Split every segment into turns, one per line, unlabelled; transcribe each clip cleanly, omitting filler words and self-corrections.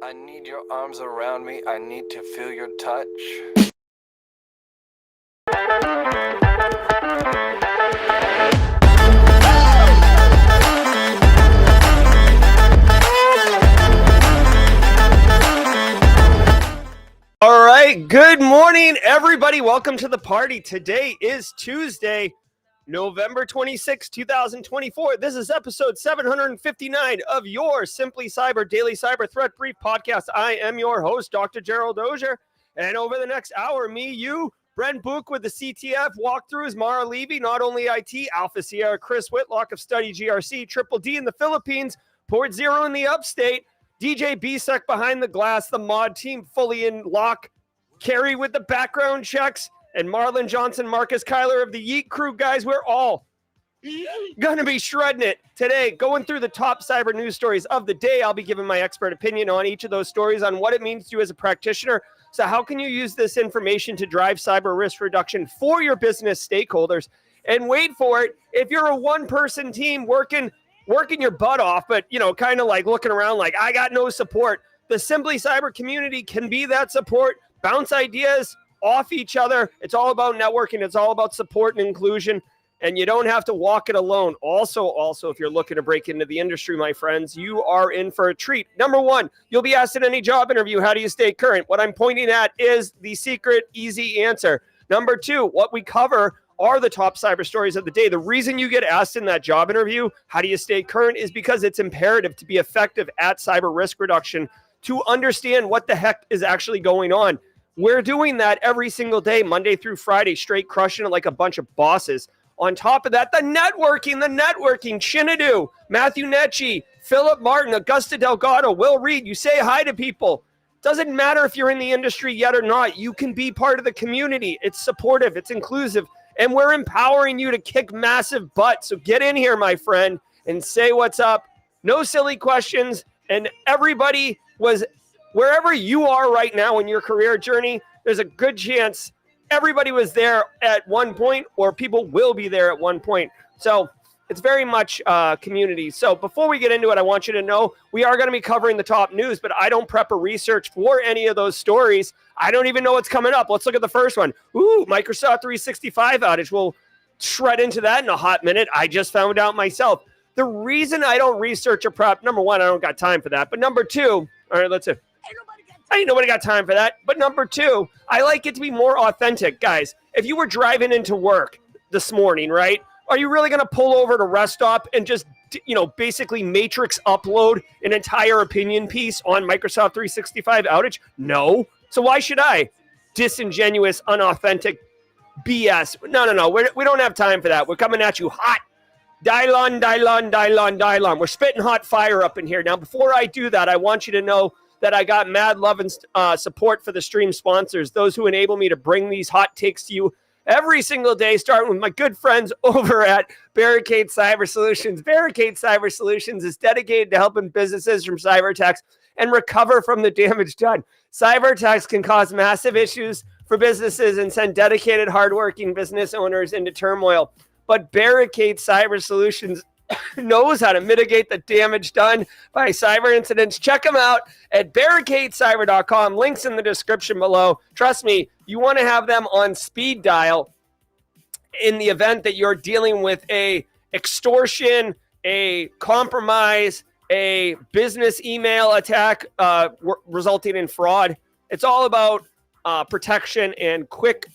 I need your arms around me. I need to feel your touch.
All right, good morning, everybody. Welcome to the party. Today is Tuesday, November 26, 2024. This is episode 759 of your Simply Cyber Daily Cyber Threat Brief podcast. I am your host, Dr. Gerald Auger. And over the next hour, me, you, Brent Book with the CTF, walkthroughs, Mara Levy, not only IT, Alpha Sierra, Chris Whitlock of Study GRC, Triple D in the Philippines, Port Zero in the upstate, DJ Bisek behind the glass, the mod team fully in lock, Carrie with the background checks, and Marlon Johnson, Marcus Kyler of the Yeet Crew. Guys, we're all going to be shredding it today, going through the top cyber news stories of the day. I'll be giving my expert opinion on each of those stories, on what it means to you as a practitioner. So how can you use this information to drive cyber risk reduction for your business stakeholders? And wait for it, if you're a one-person team working your butt off, but, you know, kind of like looking around like, I got no support, the Simply Cyber community can be that support. Bounce ideas off each other. It's all about networking. It's all about support and inclusion, and you don't have to walk it alone. Also, if you're looking to break into the industry, my friends, you are in for a treat. Number one, you'll be asked in any job interview, how do you stay current? What I'm pointing at is the secret, easy answer. Number two, what we cover are the top cyber stories of the day. The reason you get asked in that job interview, how do you stay current, is because it's imperative to be effective at cyber risk reduction, to understand what the heck is actually going on. We're doing that every single day, Monday through Friday, straight crushing it like a bunch of bosses. On top of that, the networking, Chinadu, Matthew Necci, Philip Martin, Augusta Delgado, Will Reed. You say hi to people. Doesn't matter if you're in the industry yet or not. You can be part of the community. It's supportive, it's inclusive, and we're empowering you to kick massive butt. So get in here, my friend, and say what's up. No silly questions, and everybody was... Wherever you are right now in your career journey, there's a good chance everybody was there at one point, or people will be there at one point. So it's very much community. So before we get into it, I want you to know we are going to be covering the top news, but I don't prep or research for any of those stories. I don't even know what's coming up. Let's look at the first one. Microsoft 365 outage. We'll shred into that in a hot minute. I just found out myself. The reason I don't research or prep, number one, I don't got time for that. But number two, all right, let's see. Ain't nobody got time for that. But number two, I like it to be more authentic. Guys, if you were driving into work this morning, right, are you really going to pull over to rest stop and just, basically matrix upload an entire opinion piece on Microsoft 365 outage? No. So why should I? Disingenuous, unauthentic BS. No. We don't have time for that. We're coming at you hot. Dylon. We're spitting hot fire up in here. Now, before I do that, I want you to know that I got mad love and support for the stream sponsors, those who enable me to bring these hot takes to you every single day, starting with my good friends over at Barricade Cyber Solutions. Barricade Cyber Solutions is dedicated to helping businesses from cyber attacks and recover from the damage done. Cyber attacks can cause massive issues for businesses and send dedicated, hardworking business owners into turmoil. But Barricade Cyber Solutions knows how to mitigate the damage done by cyber incidents. Check them out at barricadecyber.com. Links in the description below. Trust me, you want to have them on speed dial in the event that you're dealing with a extortion, a compromise, a business email attack resulting in fraud. It's all about protection and quick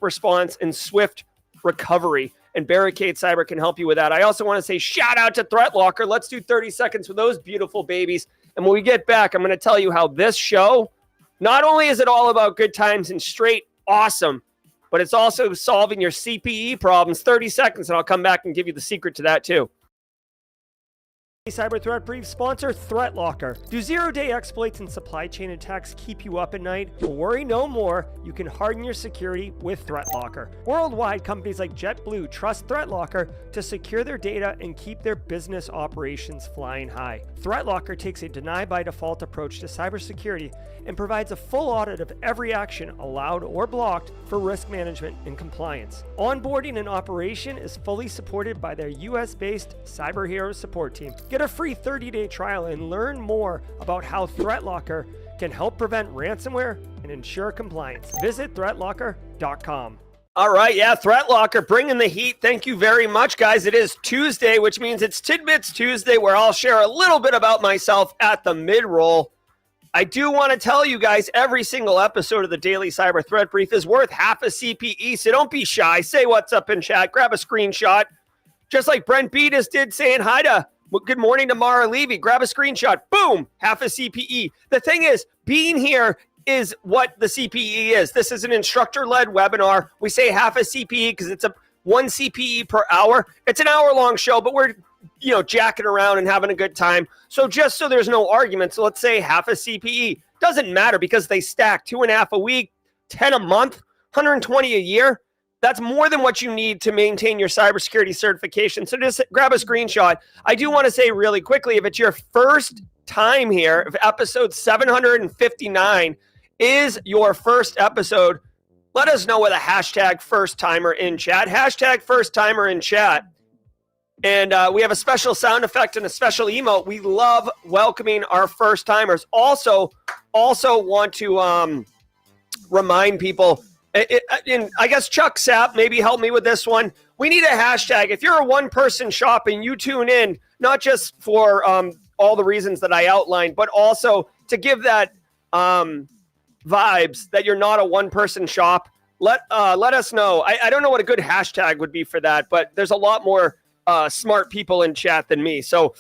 response and swift recovery. And Barricade Cyber can help you with that. I also want to say shout out to Threat Locker. Let's do 30 seconds with those beautiful babies. And when we get back, I'm going to tell you how this show, not only is it all about good times and straight awesome, but it's also solving your CPE problems. 30 seconds, and I'll come back and give you the secret to that too. Cyber Threat Brief sponsor, Threat Locker. Do zero-day exploits and supply chain attacks keep you up at night? Well, worry no more. You can harden your security with Threat Locker. Worldwide, companies like JetBlue trust Threat Locker to secure their data and keep their business operations flying high. Threat Locker takes a deny-by-default approach to cybersecurity and provides a full audit of every action allowed or blocked for risk management and compliance. Onboarding and operation is fully supported by their US-based Cyber Heroes support team. Get a free 30-day trial and learn more about how ThreatLocker can help prevent ransomware and ensure compliance. Visit threatlocker.com. All right, yeah, ThreatLocker bringing the heat. Thank you very much, guys. It is Tuesday, which means it's Tidbits Tuesday, where I'll share a little bit about myself at the mid-roll. I do want to tell you guys, every single episode of the Daily Cyber Threat Brief is worth half a CPE, so don't be shy. Say what's up in chat. Grab a screenshot. Just like Brent Beatus did saying hi to, good morning to Mara Levy. Grab a screenshot. Boom, half a CPE. The thing is, being here is what the CPE is. This is an instructor-led webinar. We say half a CPE because it's a 1 CPE per hour. It's an hour-long show, but we're jacking around and having a good time. So just so there's no argument, so let's say half a CPE. Doesn't matter because they stack 2.5 a week, 10 a month, 120 a year. That's more than what you need to maintain your cybersecurity certification. So just grab a screenshot. I do want to say really quickly, if it's your first time here, if episode 759 is your first episode, let us know with a hashtag first timer in chat. Hashtag first timer in chat. And we have a special sound effect and a special emote. We love welcoming our first timers. Also want to remind people, and I guess Chuck Sapp maybe help me with this one. We need a hashtag. If you're a one-person shop and you tune in, not just for all the reasons that I outlined, but also to give that vibes that you're not a one-person shop, let us know. I don't know what a good hashtag would be for that, but there's a lot more smart people in chat than me. So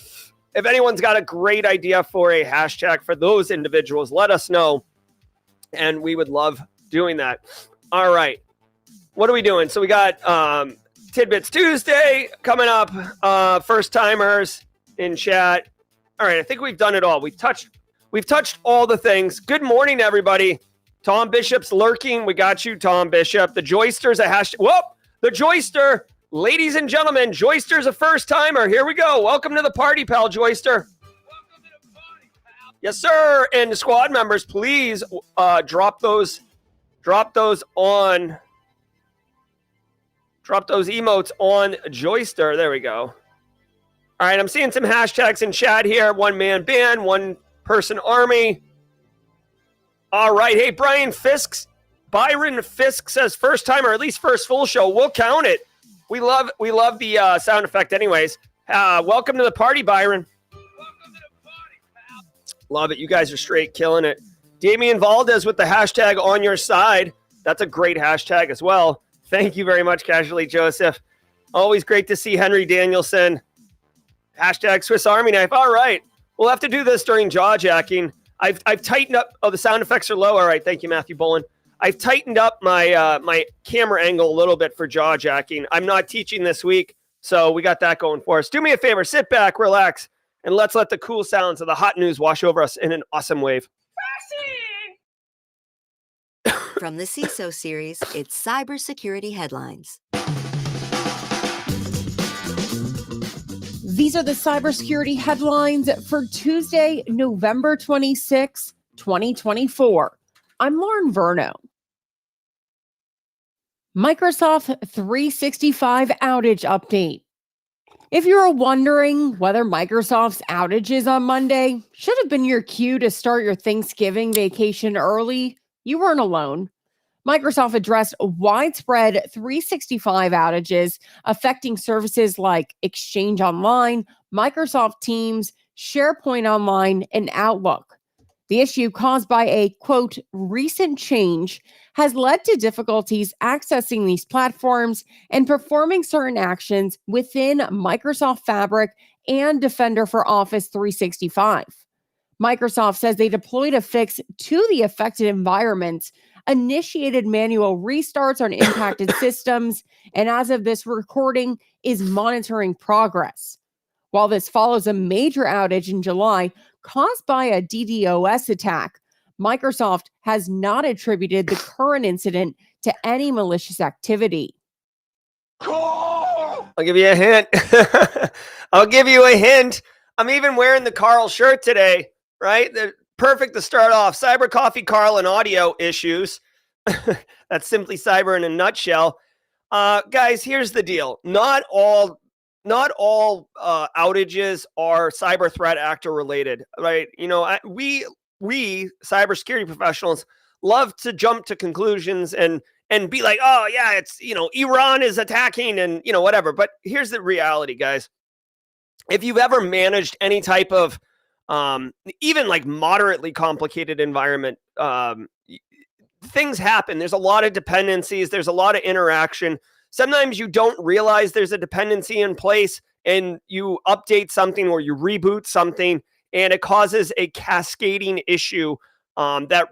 if anyone's got a great idea for a hashtag for those individuals, let us know, and we would love doing that. All right. What are we doing? So we got Tidbits Tuesday coming up, first timers in chat. All right, I think we've done it all. We've touched all the things. Good morning, everybody. Tom Bishop's lurking. We got you, Tom Bishop. The Joyster's a hashtag. Whoop! The Joyster. Ladies and gentlemen, Joyster's a first timer. Here we go. Welcome to the party, pal, Joyster.
Welcome to the party, pal.
Yes, sir. And squad members, please drop those emotes on Joyster. There we go. All right, I'm seeing some hashtags in chat here. One-man band, one-person army. All right. Hey, Byron Fisk says first time, or at least first full show. We'll count it. We love the sound effect anyways. Welcome to the party, Byron.
Welcome to the party, pal.
Love it. You guys are straight killing it. Damian Valdez with the hashtag on your side. That's a great hashtag as well. Thank you very much, Casually Joseph. Always great to see Henry Danielson. Hashtag Swiss Army Knife. All right. We'll have to do this during jaw jacking. I've tightened up. Oh, the sound effects are low. All right. Thank you, Matthew Bolin. I've tightened up my my camera angle a little bit for jaw jacking. I'm not teaching this week, so we got that going for us. Do me a favor. Sit back, relax, and let's let the cool sounds of the hot news wash over us in an awesome wave.
From the CISO series, it's cybersecurity headlines.
These are the cybersecurity headlines for Tuesday, November 26, 2024. I'm Lauren Verno. Microsoft 365 outage update. If you're wondering whether Microsoft's outages on Monday should have been your cue to start your Thanksgiving vacation early, you weren't alone. Microsoft addressed widespread 365 outages affecting services like Exchange Online, Microsoft Teams, SharePoint Online, and Outlook. The issue, caused by a, quote, recent change, has led to difficulties accessing these platforms and performing certain actions within Microsoft Fabric and Defender for Office 365. Microsoft says they deployed a fix to the affected environments, initiated manual restarts on impacted systems, and as of this recording, is monitoring progress. While this follows a major outage in July caused by a DDoS attack, Microsoft has not attributed the current incident to any malicious activity.
I'll give you a hint. I'll give you a hint. I'm even wearing the Carl shirt today, right? Perfect to start off. Cyber Coffee Carl and audio issues. That's simply cyber in a nutshell. Guys, here's the deal. Not all not all outages are cyber threat actor related, right? You know, we cybersecurity professionals love to jump to conclusions and be like, oh yeah, it's, you know, Iran is attacking and, you know, whatever. But here's the reality, guys. If you've ever managed any type of even like moderately complicated environment, things happen. There's a lot of dependencies. There's a lot of interaction. Sometimes you don't realize there's a dependency in place and you update something or you reboot something and it causes a cascading issue that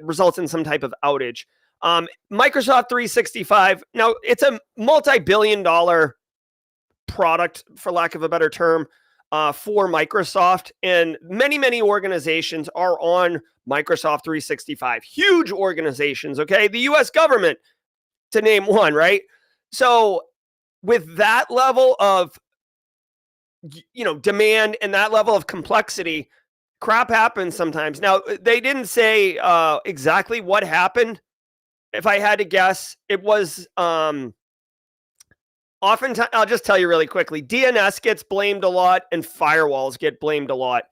results in some type of outage. Microsoft 365, now it's a multi-billion-dollar product, for lack of a better term, for Microsoft, and many organizations are on Microsoft 365. Huge organizations, okay? The US government, to name one, right? So with that level of, you know, demand and that level of complexity, crap happens sometimes. Now, they didn't say exactly what happened. If I had to guess, it was oftentimes, I'll just tell you really quickly, DNS gets blamed a lot and firewalls get blamed a lot.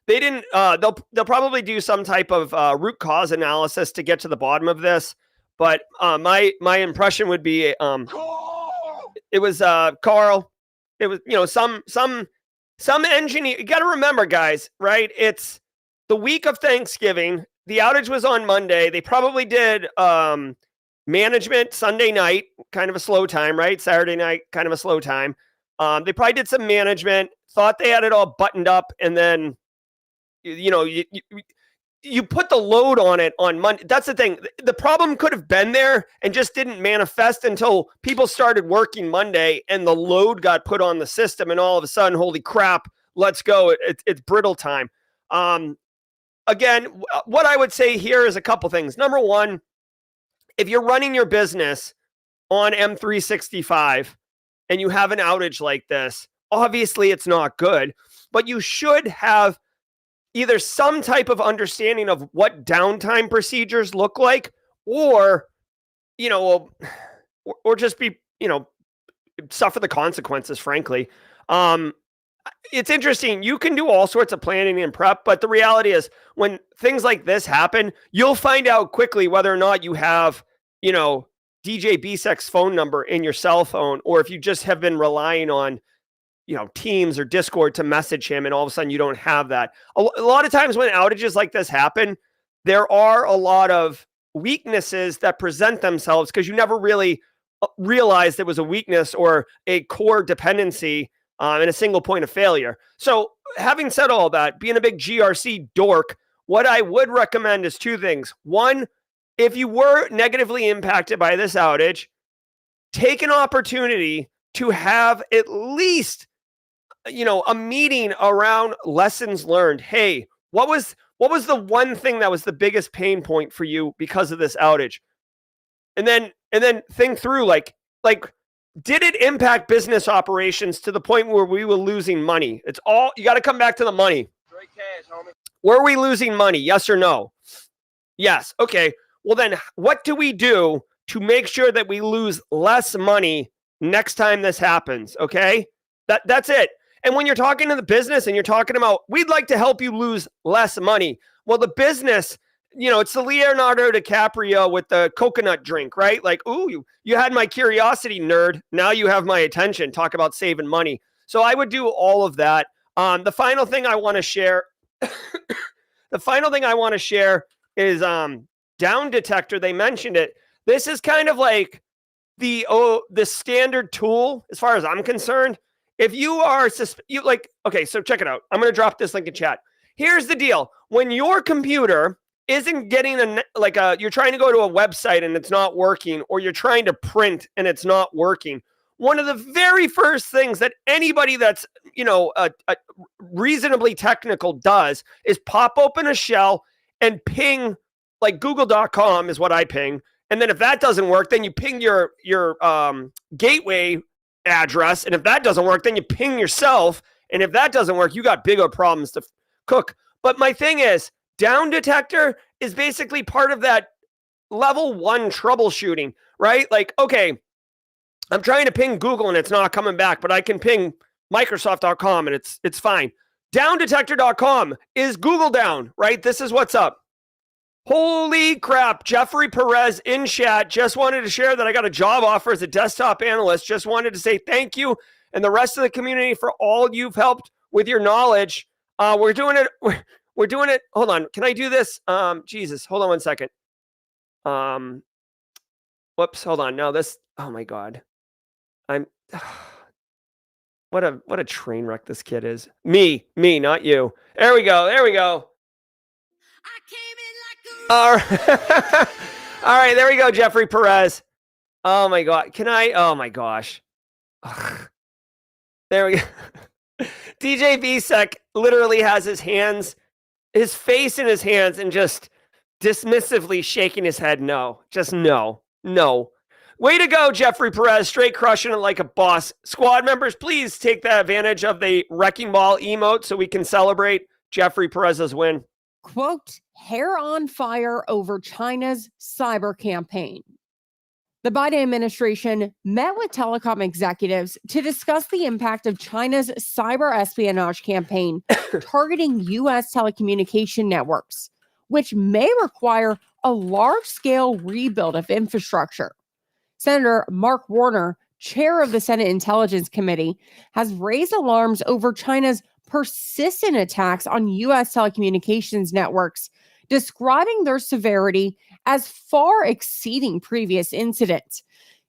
They didn't, they'll probably do some type of root cause analysis to get to the bottom of this. But my impression would be it was Carl. It was, you know, some engineer. You got to remember, guys, right? It's the week of Thanksgiving. The outage was on Monday. They probably did management Sunday night, kind of a slow time, right? Saturday night, kind of a slow time. They probably did some management, thought they had it all buttoned up, and then, you know, you put the load on it on Monday. That's the thing. The problem could have been there and just didn't manifest until people started working Monday and the load got put on the system, and all of a sudden, holy crap, let's go. It's brittle time. Again, what I would say here is a couple things. Number one, if you're running your business on M365 and you have an outage like this, obviously it's not good, but you should have either some type of understanding of what downtime procedures look like, or, you know, or just be, you know, suffer the consequences, frankly. It's interesting. You can do all sorts of planning and prep, but the reality is when things like this happen, you'll find out quickly whether or not you have, you know, DJ BSEC's phone number in your cell phone, or if you just have been relying on, you know, Teams or Discord to message him, and all of a sudden you don't have that. A lot of times when outages like this happen, there are a lot of weaknesses that present themselves because you never really realized it was a weakness or a core dependency in a single point of failure. So having said all that, being a big GRC dork, what I would recommend is two things. One, if you were negatively impacted by this outage, take an opportunity to have at least, you know, a meeting around lessons learned. Hey, what was the one thing that was the biggest pain point for you because of this outage? And then think through, like, did it impact business operations to the point where we were losing money? It's all, you got to come back to the money.
Straight cash, homie.
Were we losing money? Yes or no? Yes. Okay. Well, then what do we do to make sure that we lose less money next time this happens? Okay. That's it. And when you're talking to the business and you're talking about, we'd like to help you lose less money. Well, the business, you know, it's the Leonardo DiCaprio with the coconut drink, right? Like, ooh, you had my curiosity, nerd. Now you have my attention. Talk about saving money. So I would do all of that. The final thing I want to share, is Down Detector. They mentioned it. This is kind of like the standard tool as far as I'm concerned. If you are okay, so check it out. I'm going to drop this link in chat. Here's the deal. When your computer isn't getting you're trying to go to a website and it's not working, or you're trying to print and it's not working, one of the very first things that anybody that's, you know, reasonably technical does is pop open a shell and ping, like google.com is what I ping. And then if that doesn't work, then you ping your gateway address. And if that doesn't work, then you ping yourself. And if that doesn't work, you got bigger problems to cook. But my thing is, Down Detector is basically part of that level 1 troubleshooting, right? Like, okay, I'm trying to ping Google and it's not coming back, but I can ping Microsoft.com and it's fine. Downdetector.com. Is Google down, right? This is what's up. Holy crap. Jeffrey Perez in chat just wanted to share that I got a job offer as a desktop analyst. Just wanted to say thank you and the rest of the community for all you've helped with your knowledge. We're doing it. We're doing it. Hold on. Can I do this? Jesus. Hold on one second. Whoops. Hold on. No, this. Oh my God. What a train wreck this kid is. Me, not you. There we go. All right. All right, there we go, Jeffrey Perez. Oh my God. Oh my gosh. Ugh. There we go. DJ Visek literally has his face in his hands and just dismissively shaking his head. No, just no. Way to go, Jeffrey Perez. Straight crushing it like a boss. Squad members, please take the advantage of the wrecking ball emote so we can celebrate Jeffrey Perez's win.
Quote, hair on fire over China's cyber campaign. The Biden administration met with telecom executives to discuss the impact of China's cyber espionage campaign targeting U.S. telecommunication networks, which may require a large-scale rebuild of infrastructure. Senator Mark Warner, chair of the Senate Intelligence Committee, has raised alarms over China's persistent attacks on U.S. telecommunications networks, describing their severity as far exceeding previous incidents.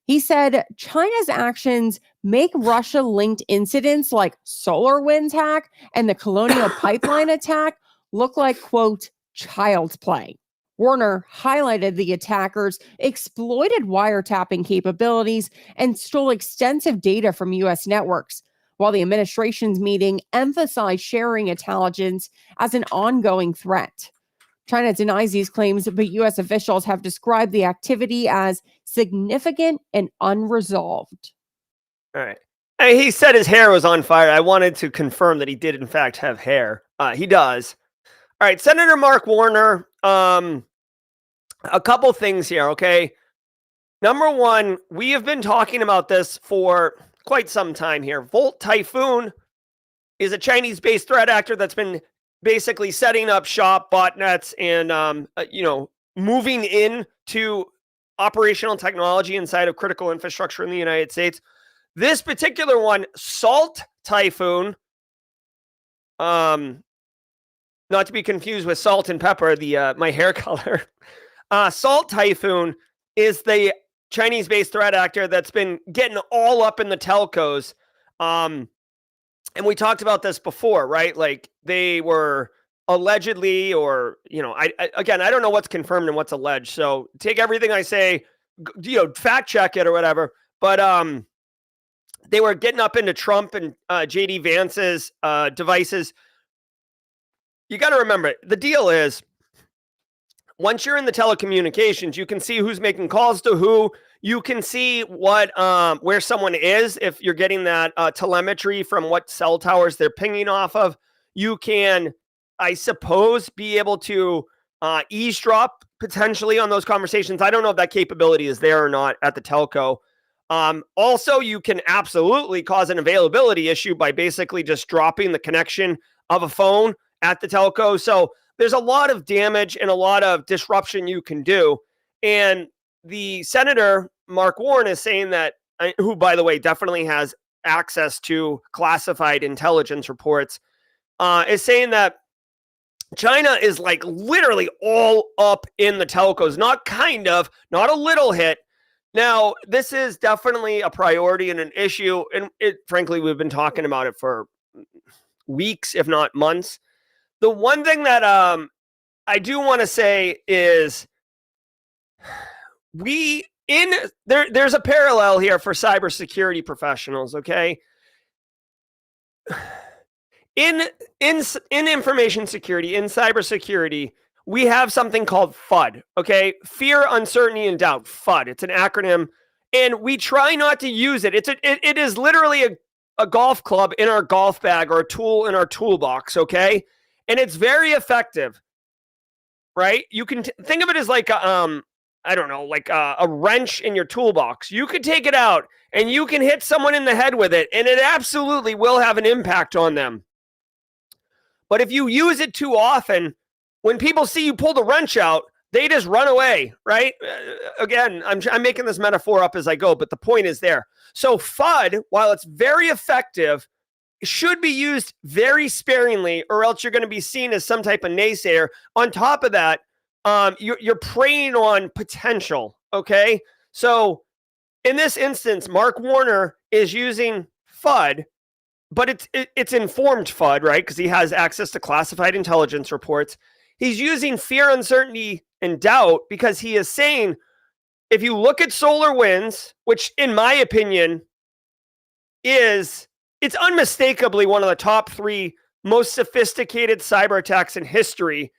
He said China's actions make Russia-linked incidents like SolarWinds hack and the Colonial Pipeline attack look like, quote, child's play. Warner highlighted the attackers exploited wiretapping capabilities and stole extensive data from U.S. networks, while the administration's meeting emphasized sharing intelligence as an ongoing threat. China denies these claims, but U.S. officials have described the activity as significant and unresolved.
All right. He said his hair was on fire. I wanted to confirm that he did, in fact, have hair. He does. All right. Senator Mark Warner, a couple things here, okay? Number one, we have been talking about this for quite some time here. Volt Typhoon is a Chinese-based threat actor that's been basically setting up shop, botnets, and moving into operational technology inside of critical infrastructure in the United States. This particular one, Salt Typhoon, not to be confused with salt and pepper, my hair color. Salt Typhoon is the Chinese-based threat actor that's been getting all up in the telcos. And we talked about this before, right? Like they were allegedly, or, I don't know what's confirmed and what's alleged. So take everything I say, fact check it or whatever. But they were getting up into Trump and JD Vance's devices. You got to remember, the deal is, once you're in the telecommunications, you can see who's making calls to who. You can see what where someone is if you're getting that telemetry from what cell towers they're pinging off of. You can, I suppose, be able to eavesdrop potentially on those conversations. I don't know if that capability is there or not at the telco. Also, you can absolutely cause an availability issue by basically just dropping the connection of a phone at the telco. So there's a lot of damage and a lot of disruption you can do. And the Senator, Mark Warren, is saying that, who, by the way, definitely has access to classified intelligence reports, is saying that China is like literally all up in the telcos, not a little hit. Now, this is definitely a priority and an issue. And frankly, we've been talking about it for weeks, if not months. The one thing that I do want to say is there's a parallel here for cybersecurity professionals, okay? In information security, in cybersecurity, we have something called FUD, okay? Fear, uncertainty, and doubt. FUD. It's an acronym, and we try not to use it. It is literally a golf club in our golf bag or a tool in our toolbox, okay? And it's very effective, right? You can think of it as like I don't know, like a wrench in your toolbox. You could take it out and you can hit someone in the head with it, and it absolutely will have an impact on them. But if you use it too often, when people see you pull the wrench out, they just run away, right? Again, I'm making this metaphor up as I go, but the point is there. So FUD, while it's very effective, should be used very sparingly, or else you're going to be seen as some type of naysayer. On top of that, you're preying on potential, okay? So in this instance, Mark Warner is using FUD, but it's informed FUD, right? Because he has access to classified intelligence reports. He's using fear, uncertainty, and doubt because he is saying, if you look at SolarWinds, which in my opinion it's unmistakably one of the top 3 most sophisticated cyber attacks in history.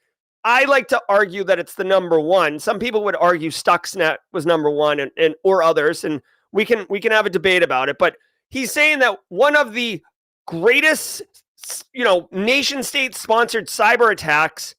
I like to argue that it's the number 1. Some people would argue Stuxnet was number 1 and or others, and we can have a debate about it. But he's saying that one of the greatest, nation state sponsored cyber attacks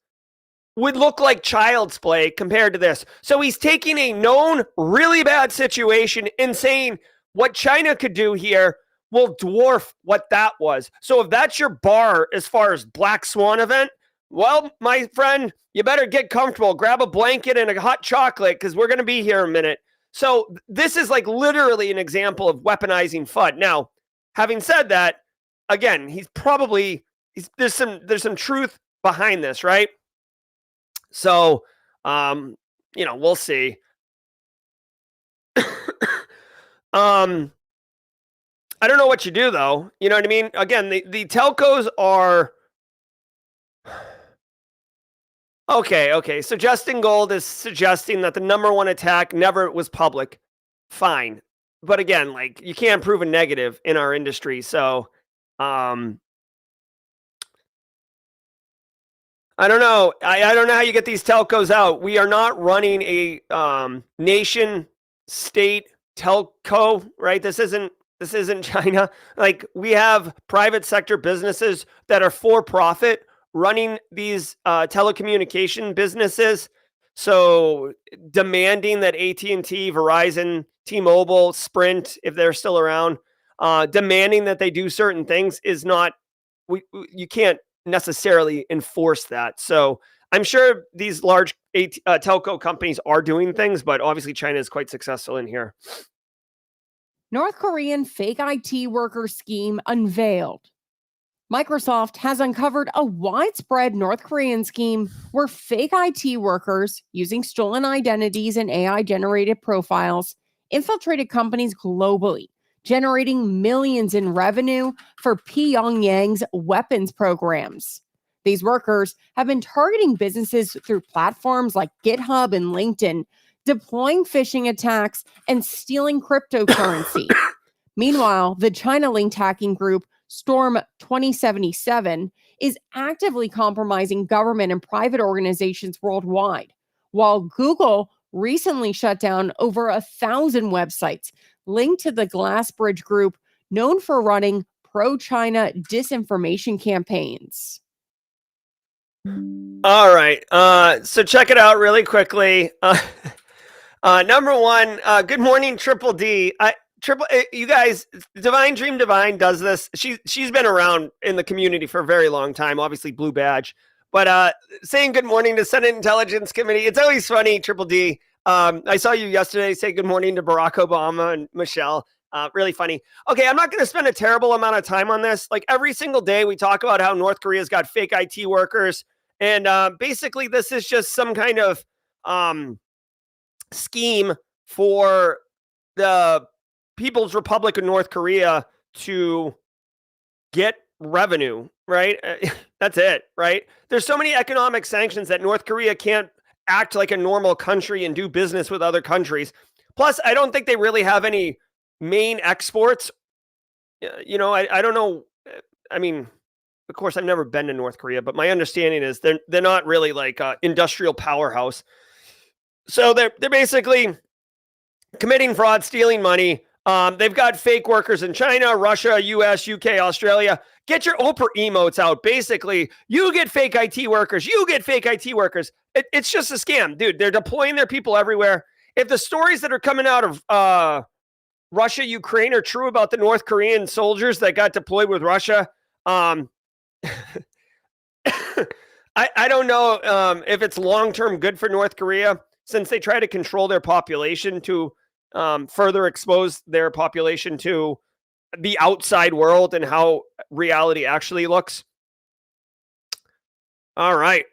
would look like child's play compared to this. So he's taking a known really bad situation and saying what China could do here will dwarf what that was. So if that's your bar as far as Black Swan event, well, my friend, you better get comfortable. Grab a blanket and a hot chocolate because we're going to be here in a minute. So this is like literally an example of weaponizing FUD. Now, having said that, again, there's some truth behind this, right? So, we'll see. I don't know what you do though. You know what I mean? Again, the telcos are okay. So Justin Gold is suggesting that the number 1 attack never was public. Fine. But again, like you can't prove a negative in our industry. So, I don't know. I don't know how you get these telcos out. We are not running a nation state telco, right? This isn't China. Like we have private sector businesses that are for profit running these telecommunication businesses. So demanding that AT&T, Verizon, T-Mobile, Sprint, if they're still around, demanding that they do certain things is not, you can't necessarily enforce that. So I'm sure these large telco companies are doing things, but obviously China is quite successful in here.
North Korean fake IT worker scheme unveiled. Microsoft has uncovered a widespread North Korean scheme where fake IT workers using stolen identities and AI-generated profiles infiltrated companies globally, generating millions in revenue for Pyongyang's weapons programs. These workers have been targeting businesses through platforms like GitHub and LinkedIn, deploying phishing attacks and stealing cryptocurrency. Meanwhile, the China-linked hacking group Storm 2077 is actively compromising government and private organizations worldwide, while Google recently shut down over 1,000 websites linked to the Glassbridge group, known for running pro-China disinformation campaigns.
All right. So check it out really quickly. Number 1, good morning, Triple D. You guys, Divine Dream Divine does this. She's been around in the community for a very long time, obviously blue badge. But saying good morning to Senate Intelligence Committee, it's always funny, Triple D. I saw you yesterday say good morning to Barack Obama and Michelle. Really funny. Okay, I'm not going to spend a terrible amount of time on this. Like every single day we talk about how North Korea's got fake IT workers. And basically this is just some kind of scheme for the People's Republic of North Korea to get revenue, right? That's it, right? There's so many economic sanctions that North Korea can't act like a normal country and do business with other countries. Plus, I don't think they really have any main exports. I don't know. I mean, of course, I've never been to North Korea, but my understanding is they're not really like an industrial powerhouse. So they're basically committing fraud, stealing money. They've got fake workers in China, Russia, US, UK, Australia. Get your Oprah emotes out. Basically, you get fake IT workers. You get fake IT workers. It's just a scam, dude. They're deploying their people everywhere. if the stories that are coming out of Russia, Ukraine are true about the North Korean soldiers that got deployed with Russia, I don't know if it's long-term good for North Korea, since they try to control their population to further expose their population to the outside world and how reality actually looks. All right.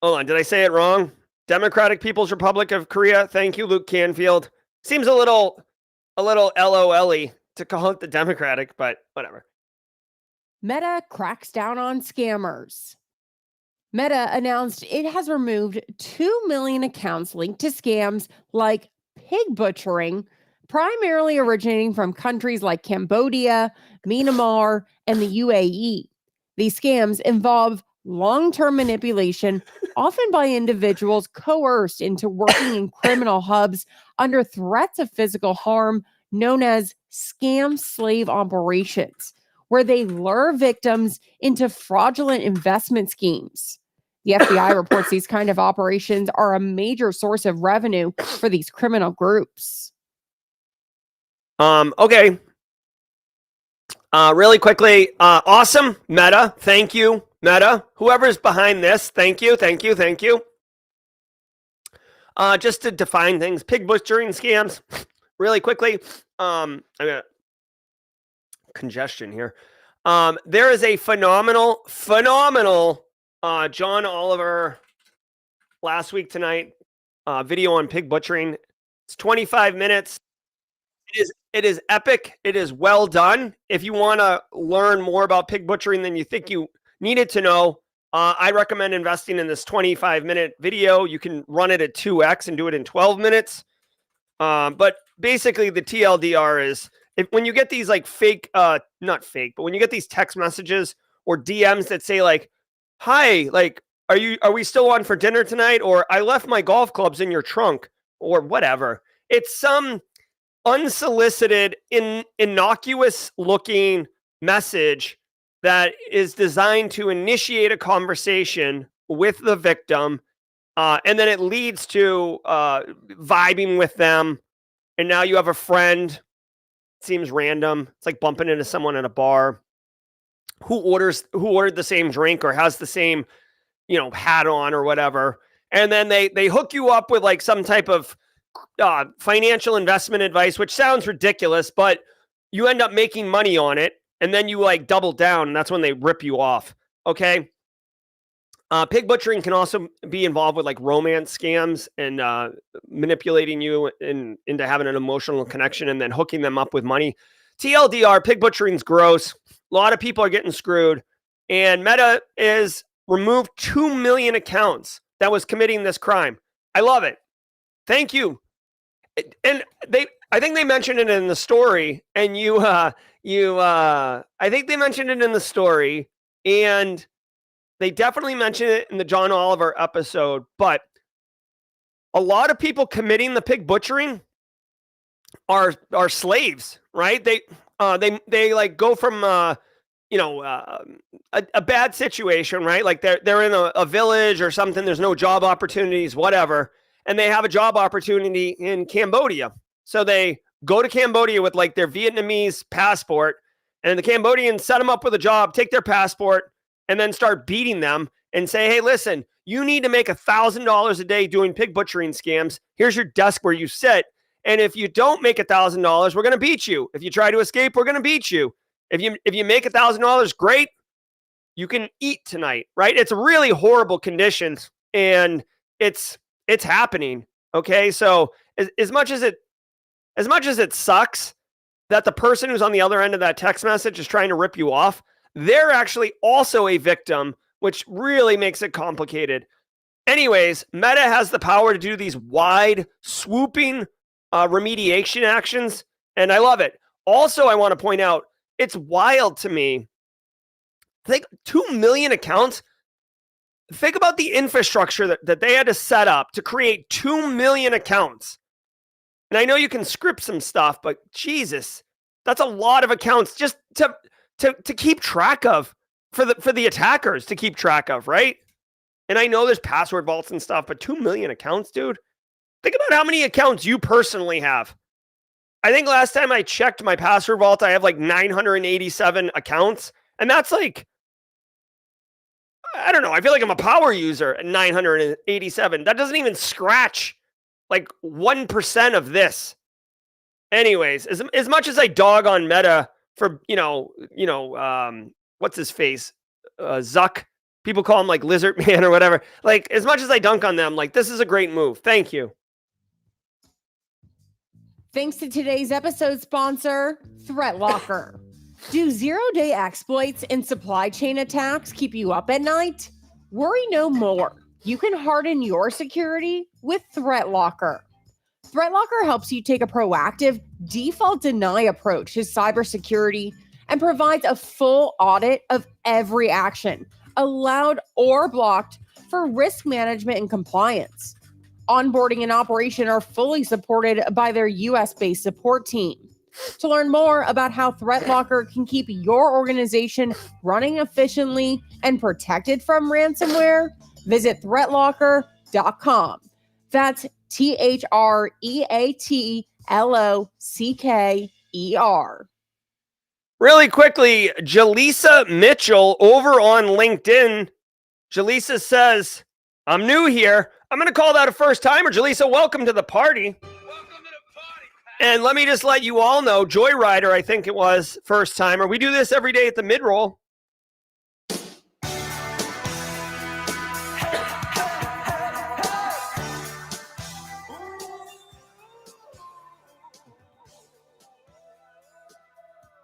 Hold on. Did I say it wrong? Democratic People's Republic of Korea. Thank you, Luke Canfield. Seems a little LOL-y to call it the Democratic, but whatever.
Meta cracks down on scammers. Meta announced it has removed 2 million accounts linked to scams like pig butchering, primarily originating from countries like Cambodia, Myanmar, and the UAE. These scams involve long-term manipulation, often by individuals coerced into working in criminal hubs under threats of physical harm, known as scam slave operations, where they lure victims into fraudulent investment schemes. The FBI reports these kind of operations are a major source of revenue for these criminal groups.
Okay. Really quickly, awesome, Meta. Thank you, Meta. Whoever's behind this, thank you. Just to define things, pig butchering scams, really quickly. I got congestion here. There is a phenomenal John Oliver last week tonight video on pig butchering. It's 25 minutes. It is epic. It is well done. If you want to learn more about pig butchering than you think you needed to know, I recommend investing in this 25-minute video. You can run it at 2x and do it in 12 minutes. But basically, the TLDR is when you get these like fake, not fake, but when you get these text messages or DMs that say like, "Hi, like, are we still on for dinner tonight?" Or "I left my golf clubs in your trunk," or whatever. It's some unsolicited, innocuous looking message that is designed to initiate a conversation with the victim. And then it leads to vibing with them. And now you have a friend. It seems random. It's like bumping into someone at a bar who ordered the same drink or has the same, hat on or whatever. And then they hook you up with like some type of financial investment advice, which sounds ridiculous, but you end up making money on it. And then you like double down, and that's when they rip you off. Okay. Pig butchering can also be involved with like romance scams and manipulating you into having an emotional connection and then hooking them up with money. TLDR, pig butchering's gross. A lot of people are getting screwed. And Meta is removed 2 million accounts that was committing this crime. I love it. Thank you. And I think they mentioned it in the story, and I think they mentioned it in the story, and they definitely mentioned it in the John Oliver episode. But a lot of people committing the pig butchering are slaves, right? They like go from a bad situation, right? Like they're in a village or something. There's no job opportunities, whatever. And they have a job opportunity in Cambodia. So they go to Cambodia with like their Vietnamese passport, and the Cambodians set them up with a job, take their passport, and then start beating them and say, "Hey, listen, you need to make $1,000 a day doing pig butchering scams. Here's your desk where you sit. And if you don't make $1,000, we're going to beat you. If you try to escape, we're going to beat you. If you make $1,000, great. You can eat tonight," right? It's really horrible conditions, and it's happening. Okay. So as much as it sucks that the person who's on the other end of that text message is trying to rip you off, they're actually also a victim, which really makes it complicated. Anyways, Meta has the power to do these wide swooping remediation actions, and I love it. Also, I want to point out, it's wild to me. Think 2 million accounts. Think about the infrastructure that they had to set up to create 2 million accounts. And I know you can script some stuff, but Jesus, that's a lot of accounts just to keep track of for the attackers to keep track of, right? And I know there's password vaults and stuff, but 2 million accounts, dude. Think about how many accounts you personally have. I think last time I checked my password vault, I have like 987 accounts. And that's like, I don't know. I feel like I'm a power user at 987. That doesn't even scratch like 1% of this. Anyways, as much as I dog on Meta for, what's his face? Zuck. People call him like Lizard Man or whatever. Like, as much as I dunk on them, like, this is a great move. Thank you.
Thanks to today's episode sponsor, ThreatLocker. Do zero-day exploits and supply chain attacks keep you up at night? Worry no more. You can harden your security with ThreatLocker. ThreatLocker helps you take a proactive, default deny approach to cybersecurity and provides a full audit of every action, allowed or blocked, for risk management and compliance. Onboarding and operation are fully supported by their US-based support team. To learn more about how ThreatLocker can keep your organization running efficiently and protected from ransomware, visit threatlocker.com. That's ThreatLocker.
Really quickly, Jaleesa Mitchell over on LinkedIn. Jaleesa says, I'm new here. I'm going to call that a first timer. Jaleesa, welcome to the party.
Welcome to the party, pal.
And let me just let you all know, Joyrider, I think it was, first timer. We do this every day at the mid-roll.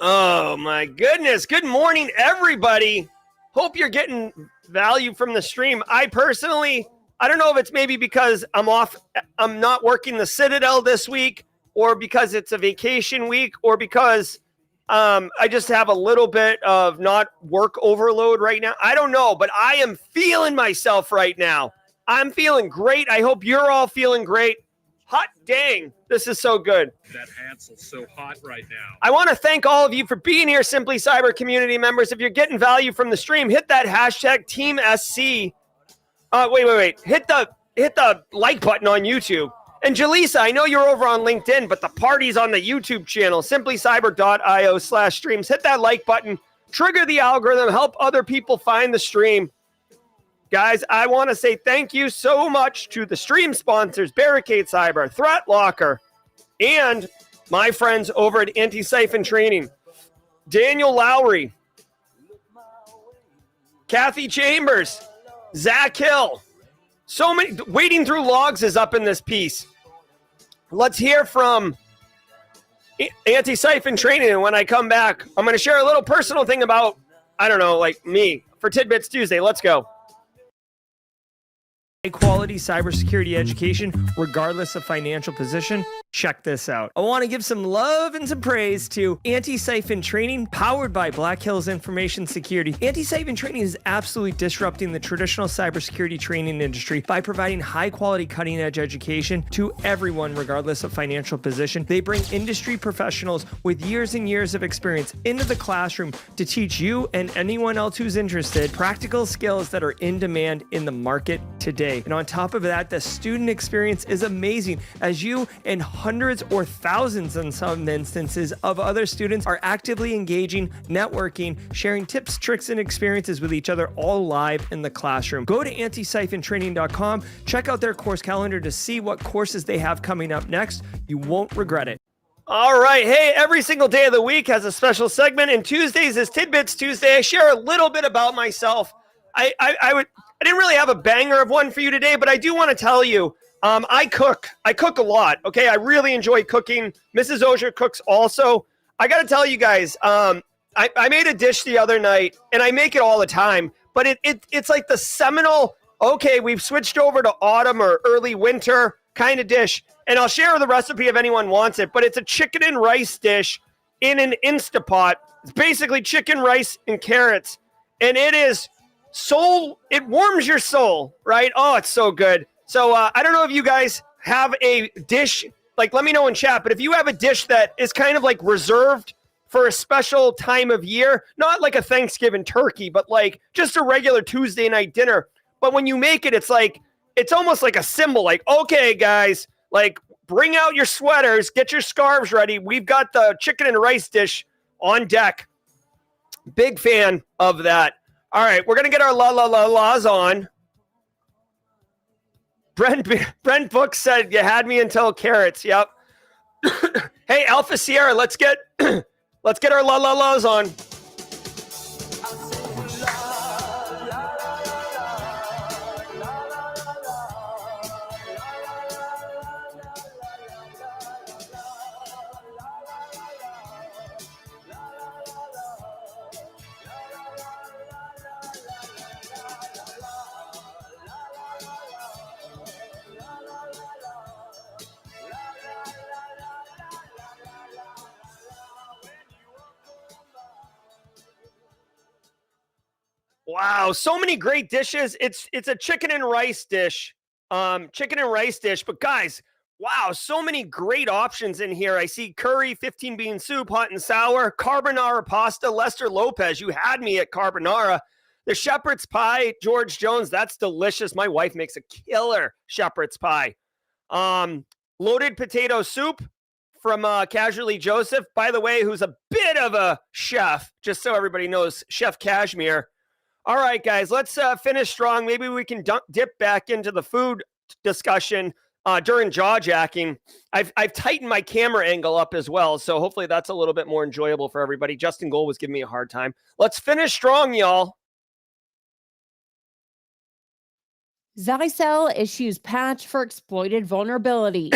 Oh my goodness. Good morning, everybody. Hope you're getting value from the stream. I don't know if it's maybe because I'm not working the Citadel this week, or because it's a vacation week, or because I just have a little bit of not work overload right now. I don't know, but I am feeling myself right now. I'm feeling great. I hope you're all feeling great. Hot dang, this is so good.
That Hansel's so hot right now.
I want to thank all of you for being here, Simply Cyber community members. If you're getting value from the stream, hit that hashtag TeamSC. Wait. Hit the like button on YouTube. And Jaleesa, I know you're over on LinkedIn, but the party's on the YouTube channel, simplycyber.io/streams. Hit that like button, trigger the algorithm, help other people find the stream. Guys, I want to say thank you so much to the stream sponsors, Barricade Cyber, ThreatLocker, and my friends over at Antisyphon Training, Daniel Lowry, Kathy Chambers, Zach Hill. So many. Wading Through Logs is up in this piece. Let's hear from Antisyphon Training, and when I come back, I'm going to share a little personal thing about, I don't know, like me, for Tidbits Tuesday. Let's go. High-quality cybersecurity education, regardless of financial position. Check this out. I want to give some love and some praise to Antisyphon Training, powered by Black Hills Information Security. Antisyphon Training is absolutely disrupting the traditional cybersecurity training industry by providing high-quality, cutting-edge education to everyone, regardless of financial position. They bring industry professionals with years and years of experience into the classroom to teach you and anyone else who's interested practical skills that are in demand in the market today. And on top of that, the student experience is amazing, as you and hundreds or thousands in some instances of other students are actively engaging, networking, sharing tips, tricks, and experiences with each other, all live in the classroom. Go to antisyphontraining.com, check out their course calendar to see what courses they have coming up next. You won't regret it. All right. Hey, every single day of the week has a special segment, and Tuesdays is Tidbits Tuesday. I share a little bit about myself. I didn't really have a banger of one for you today, but I do want to tell you, I cook a lot. Okay. I really enjoy cooking. Mrs. Auger cooks also. I got to tell you guys, I made a dish the other night, and I make it all the time, but it's like the seminal, okay, we've switched over to autumn or early winter kind of dish. And I'll share the recipe if anyone wants it, but it's a chicken and rice dish in an Instapot. It's basically chicken, rice, and carrots. And it is it warms your soul, right? Oh, it's so good. So I don't know if you guys have a dish, like let me know in chat, but if you have a dish that is kind of like reserved for a special time of year, not like a Thanksgiving turkey, but like just a regular Tuesday night dinner. But when you make it, it's almost like a symbol, like, okay, guys, Like, bring out your sweaters, get your scarves ready. We've got the chicken and rice dish on deck. Big fan of that. All right, we're going to get our laws on. Brent Book said, you had me until carrots. Yep. Hey, Alpha Sierra, let's get our laws on. Wow, so many great dishes. It's a chicken and rice dish. But guys, wow, so many great options in here. I see curry, 15 bean soup, hot and sour, carbonara pasta, Lester Lopez. You had me at carbonara. The shepherd's pie, George Jones, that's delicious. My wife makes a killer shepherd's pie. Loaded potato soup from Casually Joseph, by the way, who's a bit of a chef, just so everybody knows, Chef Cashmere. All right, guys, let's finish strong. Maybe we can dip back into the food discussion during jaw jacking. I've tightened my camera angle up as well, so hopefully that's a little bit more enjoyable for everybody. Justin Gold was giving me a hard time. Let's finish strong, y'all.
Zyxel issues patch for exploited vulnerability.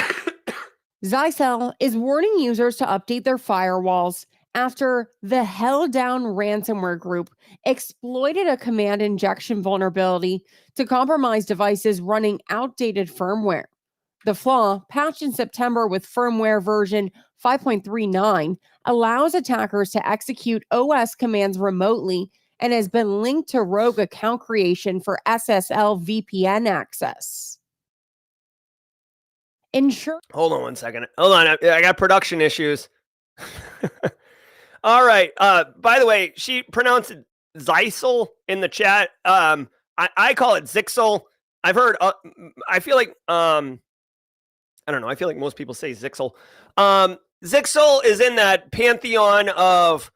Zyxel is warning users to update their firewalls after the hell-down ransomware group exploited a command injection vulnerability to compromise devices running outdated firmware. The flaw, patched in September with firmware version 5.39, allows attackers to execute OS commands remotely and has been linked to rogue account creation for SSL VPN access.
Hold on one second. Hold on. I got production issues. All right. By the way, she pronounced it Zyxel in the chat. I call it Zyxel. I've heard, I feel like, I don't know. I feel like most people say Zyxel. Zyxel is in that pantheon of,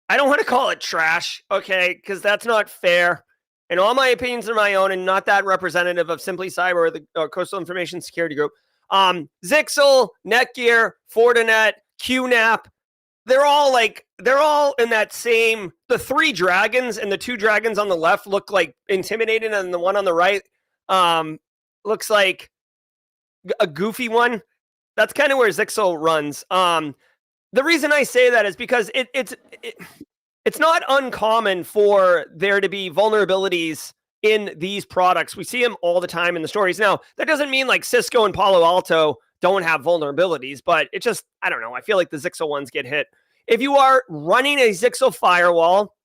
I don't want to call it trash, okay, because that's not fair. And all my opinions are my own and not that representative of Simply Cyber or the Coastal Information Security Group. Zyxel, Netgear, Fortinet, QNAP, they're all in that same, the three dragons and the two dragons on the left look like intimidating, and the one on the right looks like a goofy one. That's kind of where Zyxel runs. The reason I say that is because it's not uncommon for there to be vulnerabilities in these products. We see them all the time in the stories. Now, that doesn't mean like Cisco and Palo Alto don't have vulnerabilities, but it just, I don't know. I feel like the Zyxel ones get hit. If you are running a Zyxel firewall,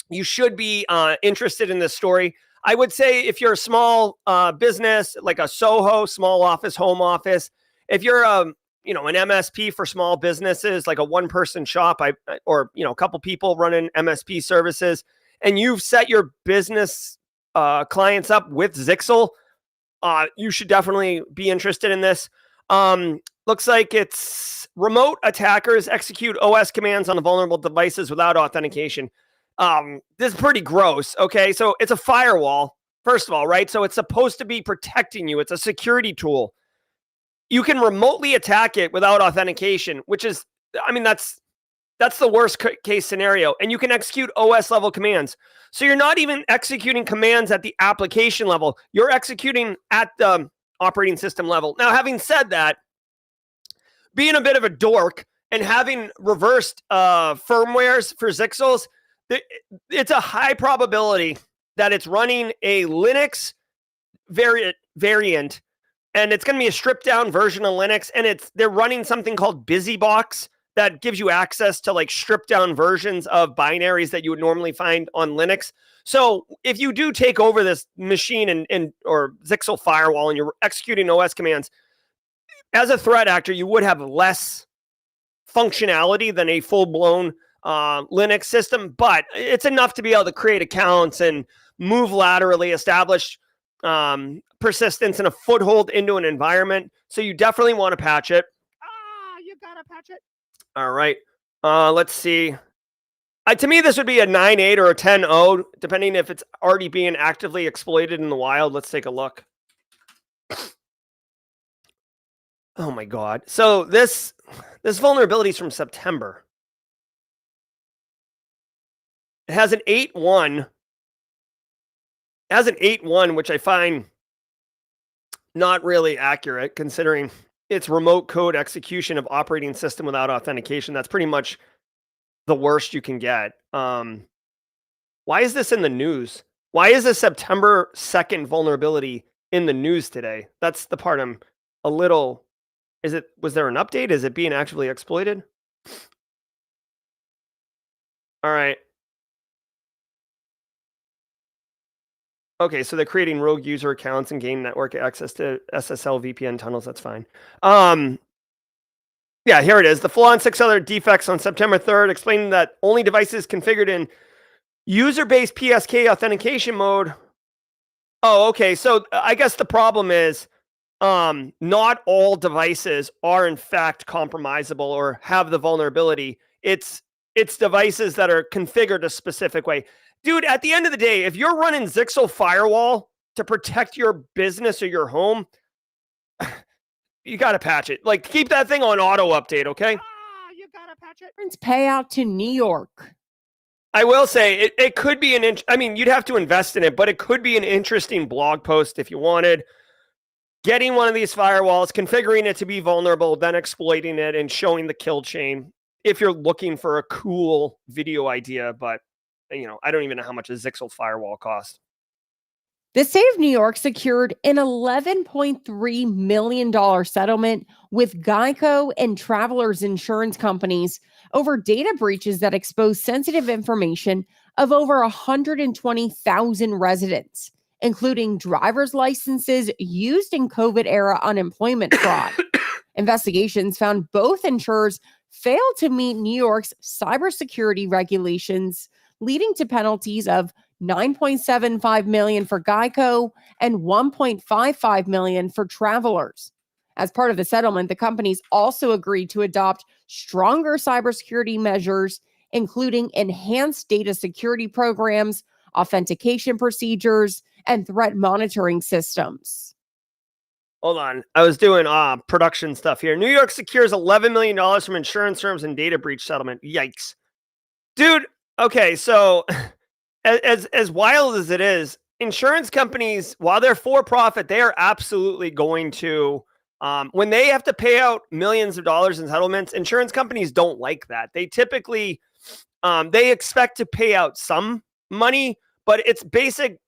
you should be interested in this story. I would say if you're a small business, like a SOHO, small office, home office, if you're an MSP for small businesses, like a one-person shop, or a couple people running MSP services, and you've set your business clients up with Zyxel, you should definitely be interested in this. Looks like it's remote attackers execute OS commands on the vulnerable devices without authentication. This is pretty gross. Okay, so it's a firewall, first of all, right? So it's supposed to be protecting you. It's a security tool. You can remotely attack it without authentication, which is, that's the worst case scenario. And you can execute OS level commands. So you're not even executing commands at the application level. You're executing at the operating system level. Now, having said that, being a bit of a dork and having reversed firmwares for Zyxels, it's a high probability that it's running a Linux variant, and it's going to be a stripped down version of Linux, and they're running something called BusyBox that gives you access to like stripped down versions of binaries that you would normally find on Linux. So if you do take over this machine or Zyxel firewall and you're executing OS commands, as a threat actor, you would have less functionality than a full-blown Linux system, but it's enough to be able to create accounts and move laterally, establish persistence and a foothold into an environment. So you definitely want to patch it.
You gotta patch it.
All right. Let's see. To me, this would be a 9.8 or a 10.0, depending if it's already being actively exploited in the wild. Let's take a look. Oh my God. So this vulnerability is from September. It has an 8.1. It has an 8.1, which I find not really accurate considering it's remote code execution of operating system without authentication. That's pretty much the worst you can get. Why is this in the news? Why is the September 2nd vulnerability in the news today? That's the part I'm a little... Was there an update? Is it being actively exploited? All right. Okay, so they're creating rogue user accounts and gain network access to SSL VPN tunnels. That's fine. Yeah, here it is. The full-on 6 other defects on September 3rd, explaining that only devices configured in user-based PSK authentication mode. Oh, okay. So I guess the problem is not all devices are in fact compromisable or have the vulnerability. It's devices that are configured a specific way. Dude, at the end of the day, if you're running Zyxel firewall to protect your business or your home, you got to patch it. Like, keep that thing on auto update, okay?
You gotta patch it. Payout to New York.
I will say it could be I mean, you'd have to invest in it, but it could be an interesting blog post if you wanted. Getting one of these firewalls, configuring it to be vulnerable, then exploiting it and showing the kill chain if you're looking for a cool video idea. But, you know, I don't even know how much a Zyxel firewall costs.
The state of New York secured an $11.3 million settlement with Geico and Travelers Insurance Companies over data breaches that expose sensitive information of over 120,000 residents, including driver's licenses used in COVID-era unemployment fraud. Investigations found both insurers failed to meet New York's cybersecurity regulations, leading to penalties of $9.75 million for Geico and $1.55 million for Travelers. As part of the settlement, the companies also agreed to adopt stronger cybersecurity measures, including enhanced data security programs, authentication procedures, and threat monitoring systems.
Hold on. I was doing production stuff here. New York secures $11 million from insurance firms and data breach settlement. Yikes. Dude, okay, so as wild as it is, insurance companies, while they're for profit, they are absolutely going to, when they have to pay out millions of dollars in settlements, insurance companies don't like that. They typically, they expect to pay out some money, but it's basic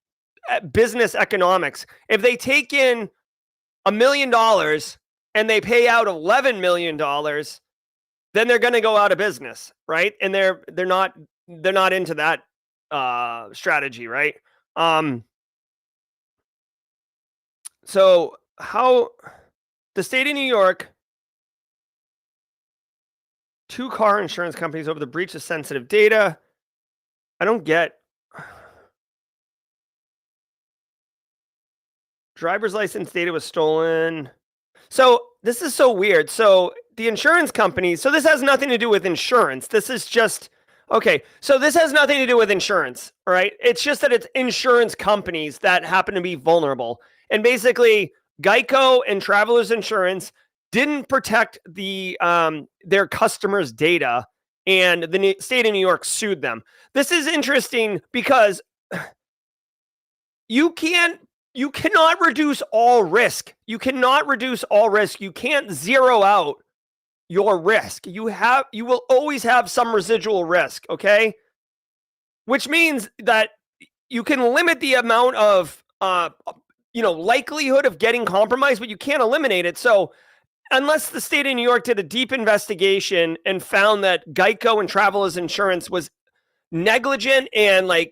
business economics. If they take in $1 million and they pay out $11 million, then they're going to go out of business, right? And they're not into that strategy, right? So how the state of New York, 2 car insurance companies over the breach of sensitive data. I don't get. Driver's license data was stolen. So this is so weird. So the insurance companies, so this has nothing to do with insurance. This is just, okay. So this has nothing to do with insurance, right? It's just that it's insurance companies that happen to be vulnerable. And basically Geico and Travelers Insurance didn't protect the their customers' data, and the state of New York sued them. This is interesting because you cannot reduce all risk. You cannot reduce all risk. You can't zero out your risk. You will always have some residual risk, okay? Which means that you can limit the amount of likelihood of getting compromised, but you can't eliminate it. So unless the state of New York did a deep investigation and found that Geico and Travelers Insurance was negligent and what's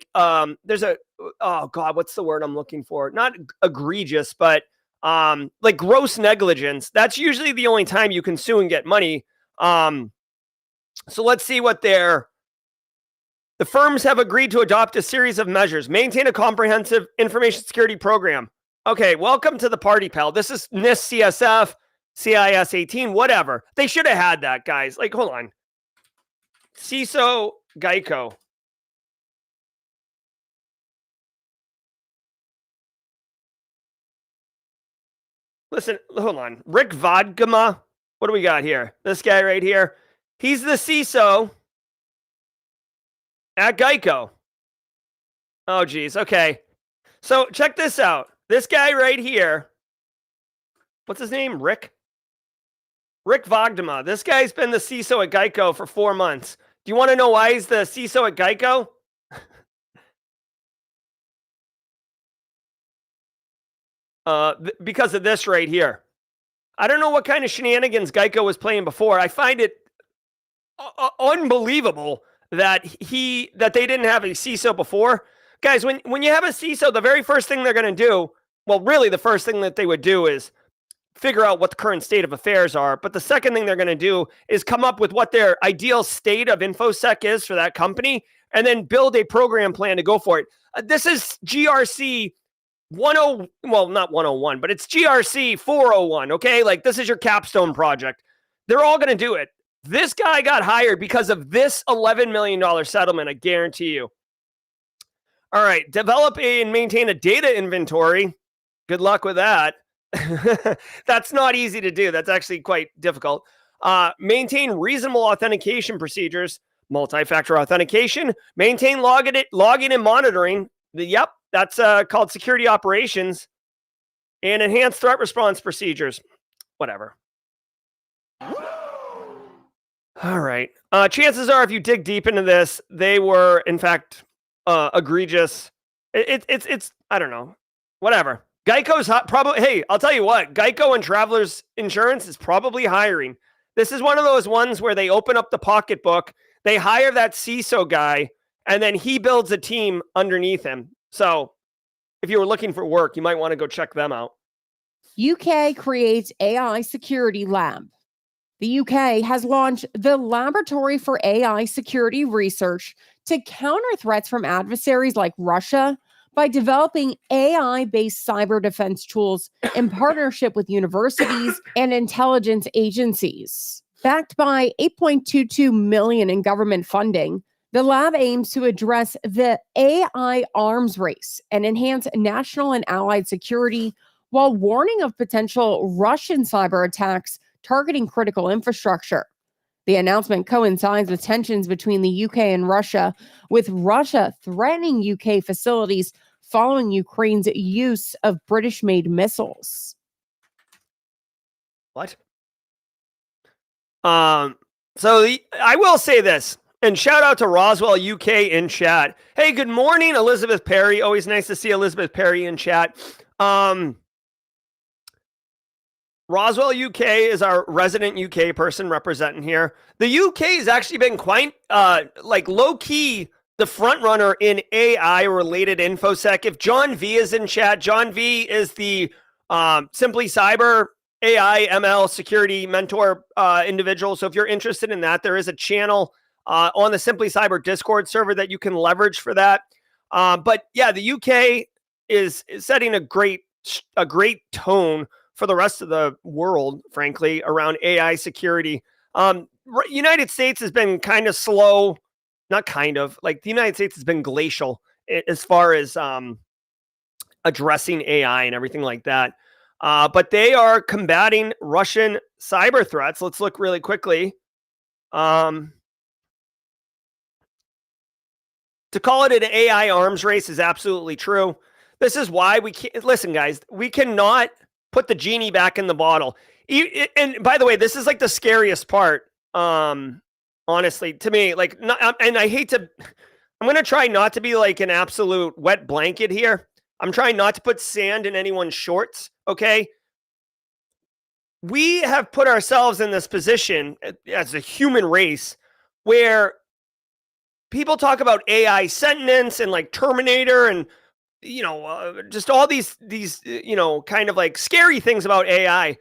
the word I'm looking for? Not egregious, but like gross negligence. That's usually the only time you can sue and get money. So let's see what the firms have agreed to adopt a series of measures, maintain a comprehensive information security program. Okay, welcome to the party, pal. This is NIST CSF, CIS 18, whatever. They should have had that, guys. Like, hold on. CISO Geico. Listen, hold on. Rick Vodgama. What do we got here? This guy right here. He's the CISO at Geico. Oh, geez. Okay. So check this out. This guy right here. What's his name? Rick Vodgama. This guy's been the CISO at Geico for 4 months. Do you want to know why he's the CISO at Geico? Because of this right here. I don't know what kind of shenanigans Geico was playing before. I find it unbelievable that they didn't have a CISO before. Guys, when you have a CISO, the very first thing they're going to do, well, really the first thing that they would do is figure out what the current state of affairs are. But the second thing they're going to do is come up with what their ideal state of InfoSec is for that company, and then build a program plan to go for it. This is GRC 10, well, not 101, but it's GRC 401, okay? Like, this is your capstone project. They're all going to do it. This guy got hired because of this $11 million settlement, I guarantee you. All right, develop and maintain a data inventory. Good luck with that. That's not easy to do. That's actually quite difficult. Maintain reasonable authentication procedures, multi-factor authentication, maintain login and monitoring. Yep, that's called security operations, and enhance threat response procedures. Whatever. All right. Chances are, if you dig deep into this, they were, in fact, egregious. It's I don't know. Whatever. Geico's probably, hey, I'll tell you what, Geico and Travelers Insurance is probably hiring. This is one of those ones where they open up the pocketbook, they hire that CISO guy, and then he builds a team underneath him. So if you were looking for work, you might want to go check them out.
UK creates AI security lab. The UK has launched the Laboratory for AI Security Research to counter threats from adversaries like Russia by developing AI-based cyber defense tools in partnership with universities and intelligence agencies. Backed by $8.22 million in government funding, the lab aims to address the AI arms race and enhance national and allied security while warning of potential Russian cyber attacks targeting critical infrastructure. The announcement coincides with tensions between the UK and Russia, with Russia threatening UK facilities following Ukraine's use of British-made missiles.
What? I will say this, and shout out to Roswell UK in chat. Hey, good morning, Elizabeth Perry. Always nice to see Elizabeth Perry in chat. Roswell UK is our resident UK person representing here. The UK has actually been quite, low-key, the front runner in AI-related InfoSec. If John V is in chat, John V is the Simply Cyber AI ML security mentor individual. So if you're interested in that, there is a channel on the Simply Cyber Discord server that you can leverage for that. But yeah, the UK is setting a great tone for the rest of the world, frankly, around AI security. United States has been kind of slow, the United States has been glacial as far as addressing AI and everything like that. But they are combating Russian cyber threats. Let's look really quickly. To call it an AI arms race is absolutely true. This is why we can't, listen, guys, we cannot put the genie back in the bottle. And by the way, this is like the scariest part, honestly, to me. And I hate to, I'm going to try not to be like an absolute wet blanket here. I'm trying not to put sand in anyone's shorts, okay? We have put ourselves in this position as a human race where people talk about AI sentience and like Terminator and just all these kind of like scary things about AI.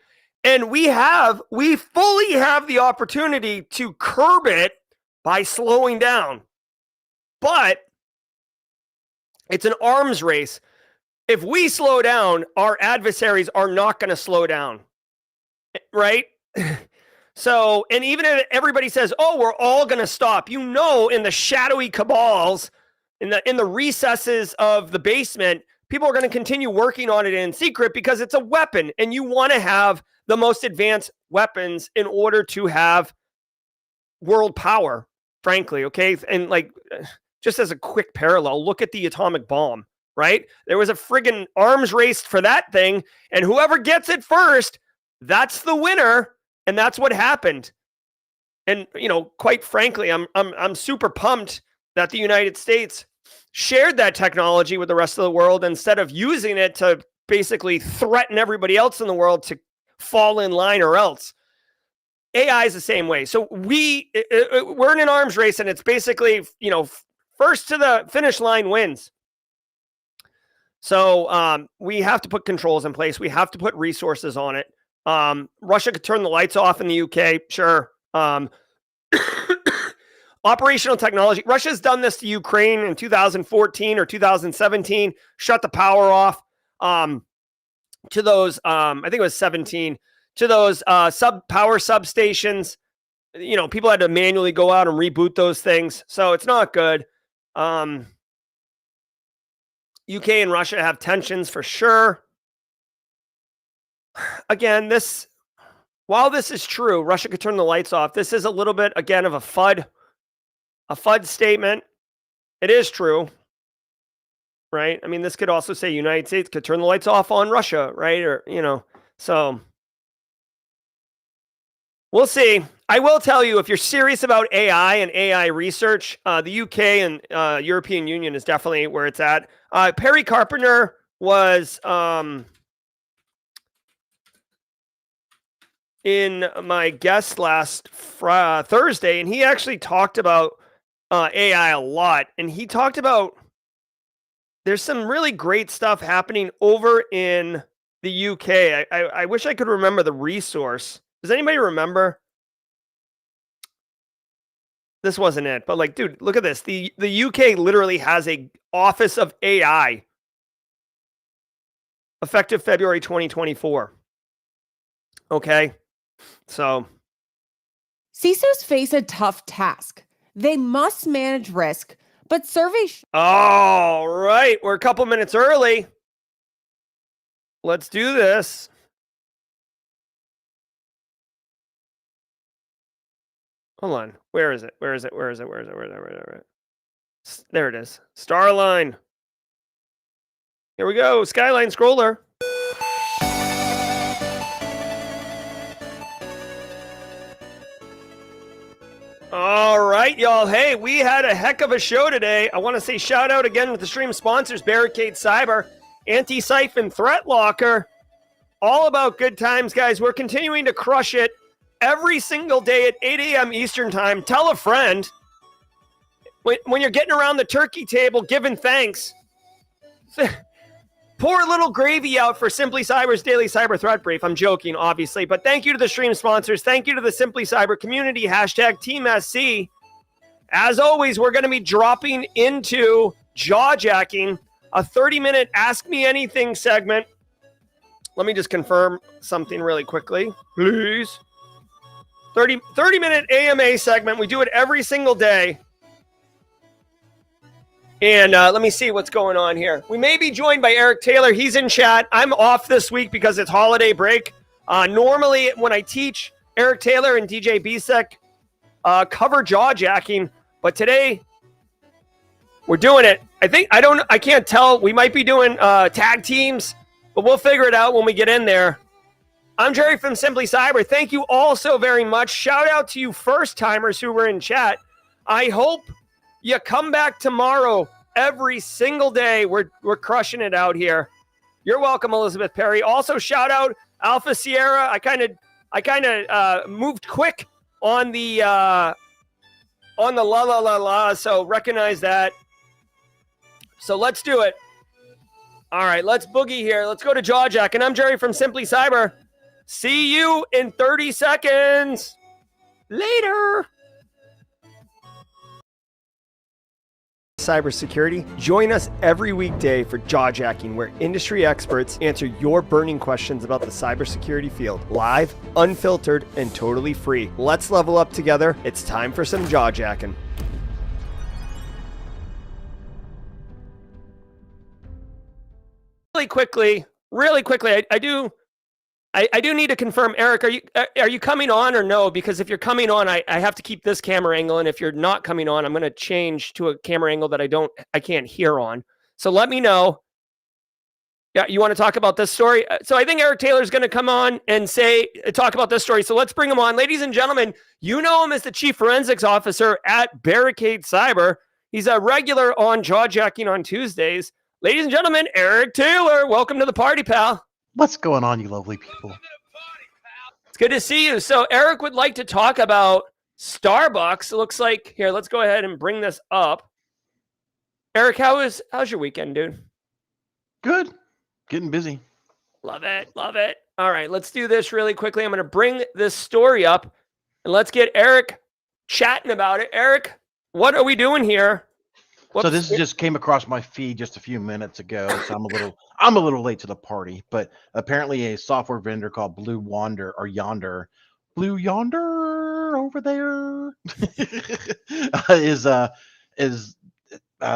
And we fully have the opportunity to curb it by slowing down. But it's an arms race. if we slow down, our adversaries are not going to slow down, right? So, and even if everybody says, "Oh, we're all going to stop," in the shadowy cabals, in the recesses of the basement, people are going to continue working on it in secret because it's a weapon, and you want to have the most advanced weapons in order to have world power, frankly. Okay, and like, just as a quick parallel, look at the atomic bomb. Right? There was a friggin' arms race for that thing, and whoever gets it first, that's the winner, and that's what happened. And quite frankly, I'm super pumped that the United States shared that technology with the rest of the world instead of using it to basically threaten everybody else in the world to fall in line or else. AI is the same way. So we're in an arms race, and it's basically first to the finish line wins. So we have to put controls in place. We have to put resources on it. Russia could turn the lights off in the UK. Sure. Operational technology. Russia's done this to Ukraine in 2014 or 2017. Shut the power off to those, I think it was 17, to those power substations. People had to manually go out and reboot those things. So it's not good. UK and Russia have tensions for sure. Again, while this is true, Russia could turn the lights off. This is a little bit, again, of a FUD statement. It is true, right? I mean, this could also say United States could turn the lights off on Russia, right? Or, so we'll see. I will tell you, if you're serious about AI and AI research, the UK and European Union is definitely where it's at. Perry Carpenter was in my guest last Thursday, and he actually talked about AI a lot. And he talked about there's some really great stuff happening over in the UK. I wish I could remember the resource. Does anybody remember? This wasn't it, but like, dude, look at this. The UK literally has a Office of AI effective February 2024. Okay. So
CISOs face a tough task. They must manage risk, but surveys.
All right. We're a couple minutes early. Let's do this. Hold on. Where is it? There it is. Starline. Here we go. Skyline scroller. All right, y'all. Hey, we had a heck of a show today. I want to say shout out again with the stream sponsors, Barricade Cyber, Antisyphon, Threat Locker. All about good times, guys. We're continuing to crush it every single day at 8 a.m. Eastern time. Tell a friend. When you're getting around the turkey table, giving thanks, pour a little gravy out for Simply Cyber's daily cyber threat brief. I'm joking, obviously, but thank you to the stream sponsors. Thank you to the Simply Cyber community, hashtag Team SC. As always, we're going to be dropping into jawjacking, a 30-minute Ask Me Anything segment. Let me just confirm something really quickly, please. 30-minute AMA segment. We do it every single day. And let me see what's going on here. We may be joined by Eric Taylor. He's in chat. I'm off this week because it's holiday break. Normally, when I teach, Eric Taylor and DJ Bisek cover jawjacking. But today, we're doing it. I can't tell. We might be doing tag teams, but we'll figure it out when we get in there. I'm Jerry from Simply Cyber. Thank you all so very much. Shout out to you first-timers who were in chat. I hope you come back tomorrow every single day. We're crushing it out here. You're welcome, Elizabeth Perry. Also, shout out Alpha Sierra. I kind of moved quick on the la la la la. So recognize that. So let's do it. All right, let's boogie here. Let's go to Jawjack. And I'm Jerry from Simply Cyber. See you in 30 seconds. Later. cybersecurity? Join us every weekday for Jawjacking, where industry experts answer your burning questions about the cybersecurity field. Live, unfiltered, and totally free. Let's level up together. It's time for some Jawjacking. Really quickly, I do need to confirm, Eric, are you coming on or no? Because if you're coming on, I have to keep this camera angle, and if you're not coming on, I'm going to change to a camera angle that I can't hear on. So let me know. Yeah, you want to talk about this story? So I think Eric Taylor's going to come on and talk about this story. So let's bring him on. Ladies and gentlemen, you know him as the Chief Forensics Officer at Barricade Cyber. He's a regular on Jawjacking on Tuesdays. Ladies and gentlemen, Eric Taylor, welcome to the party, pal.
What's going on, you lovely people?
It's good to see you. So Eric would like to talk about Starbucks. It looks like, here, let's go ahead and bring this up. Eric, how's your weekend, dude?
Good. Getting busy.
Love it. All right, let's do this really quickly. I'm going to bring this story up, and let's get Eric chatting about it. Eric, what are we doing here?
So this just came across my feed just a few minutes ago, so I'm a little late to the party. But apparently, a software vendor called Blue Yonder over there is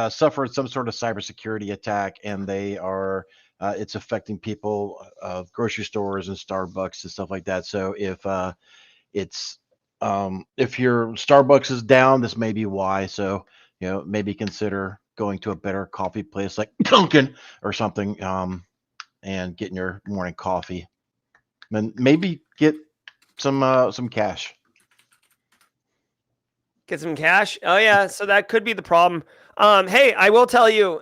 suffered some sort of cybersecurity attack, and they are it's affecting people of grocery stores and Starbucks and stuff like that. So if your Starbucks is down, this may be why. So maybe consider going to a better coffee place like Dunkin' or something, and getting your morning coffee. And maybe get some cash.
Get some cash? Oh, yeah. So that could be the problem. Hey, I will tell you,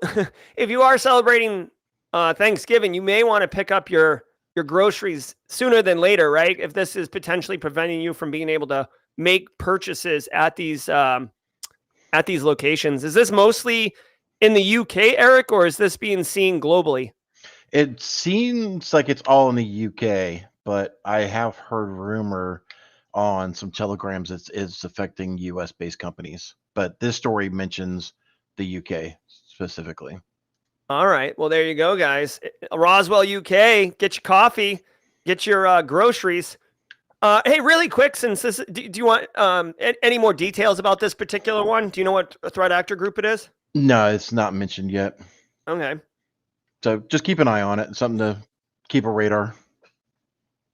if you are celebrating Thanksgiving, you may want to pick up your groceries sooner than later, right? If this is potentially preventing you from being able to make purchases at these locations. Is this mostly in the UK, Eric, or is this being seen globally?
It seems like it's all in the UK, but I have heard rumor on some telegrams it's affecting US based companies. But this story mentions the UK specifically.
All right. Well, there you go, guys. Roswell, UK, get your coffee, get your groceries. Hey, really quick, since this, do you want any more details about this particular one? Do you know what threat actor group it is?
No, it's not mentioned yet.
Okay.
So just keep an eye on it. Something to keep a radar.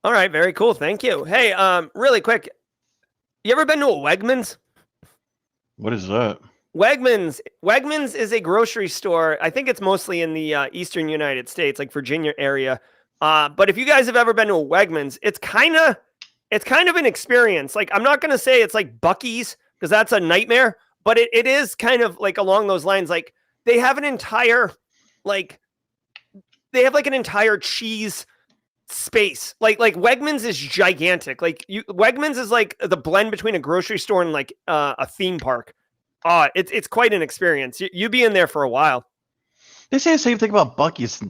All right. Very cool. Thank you. Hey, really quick. You ever been to a Wegmans?
What is that?
Wegmans is a grocery store. I think it's mostly in the eastern United States, like Virginia area. But if you guys have ever been to a Wegmans, it's kind of an experience. Like, I'm not going to say it's like Buc-ee's, because that's a nightmare, but it is kind of like along those lines. Like, they have an entire, an entire cheese space. Like Wegmans is gigantic. Wegmans is like the blend between a grocery store and like a theme park. It's quite an experience. You'd be in there for a while.
They say the same thing about Buc-ee's.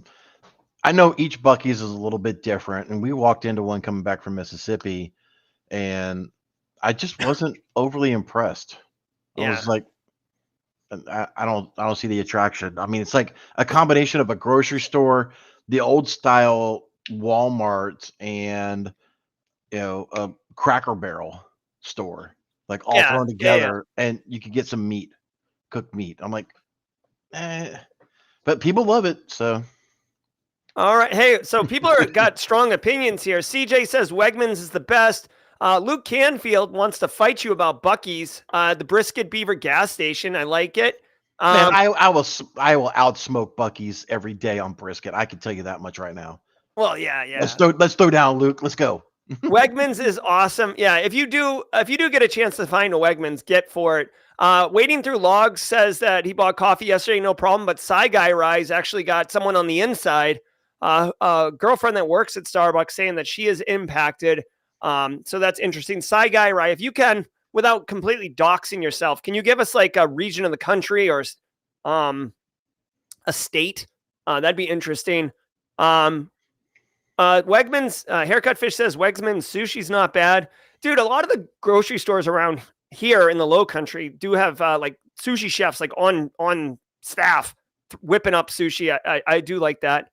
I know each Buc-ee's is a little bit different, and we walked into one coming back from Mississippi, and I just wasn't overly impressed. I was like, I don't see the attraction. I mean, it's like a combination of a grocery store, the old style Walmart, and a Cracker Barrel store, like all thrown together, and you could get some meat, cooked meat. I'm like, but people love it, so.
All right. Hey, so people got strong opinions here. CJ says Wegmans is the best. Luke Canfield wants to fight you about Buc-ee's, the Brisket Beaver gas station. I like it.
Man, I will outsmoke Buc-ee's every day on brisket. I can tell you that much right now.
Well, yeah.
Let's throw down, Luke. Let's go.
Wegmans is awesome. Yeah, if you do get a chance to find a Wegmans, get for it. Wading Through Logs says that he bought coffee yesterday, no problem. But Sci Guy Rise actually got someone on the inside, a girlfriend that works at Starbucks, saying that she is impacted. So that's interesting. Sci Guy Rise, if you can, without completely doxing yourself, can you give us like a region of the country or a state? That'd be interesting. Wegmans, Haircut Fish says Wegmans sushi's not bad. Dude, a lot of the grocery stores around here in the Low Country do have like sushi chefs like on staff whipping up sushi. I do like that.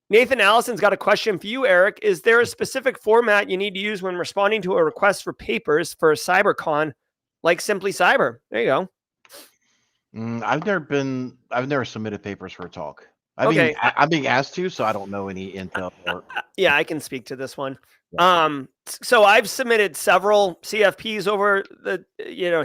Nathan Allison's got a question for you, Eric. Is there a specific format you need to use when responding to a request for papers for a CyberCon, like Simply Cyber? There you go.
I've never submitted papers for a talk.
Okay.
I'm being asked to, so I don't know any intel.
Yeah, I can speak to this one. So I've submitted several CFPs over the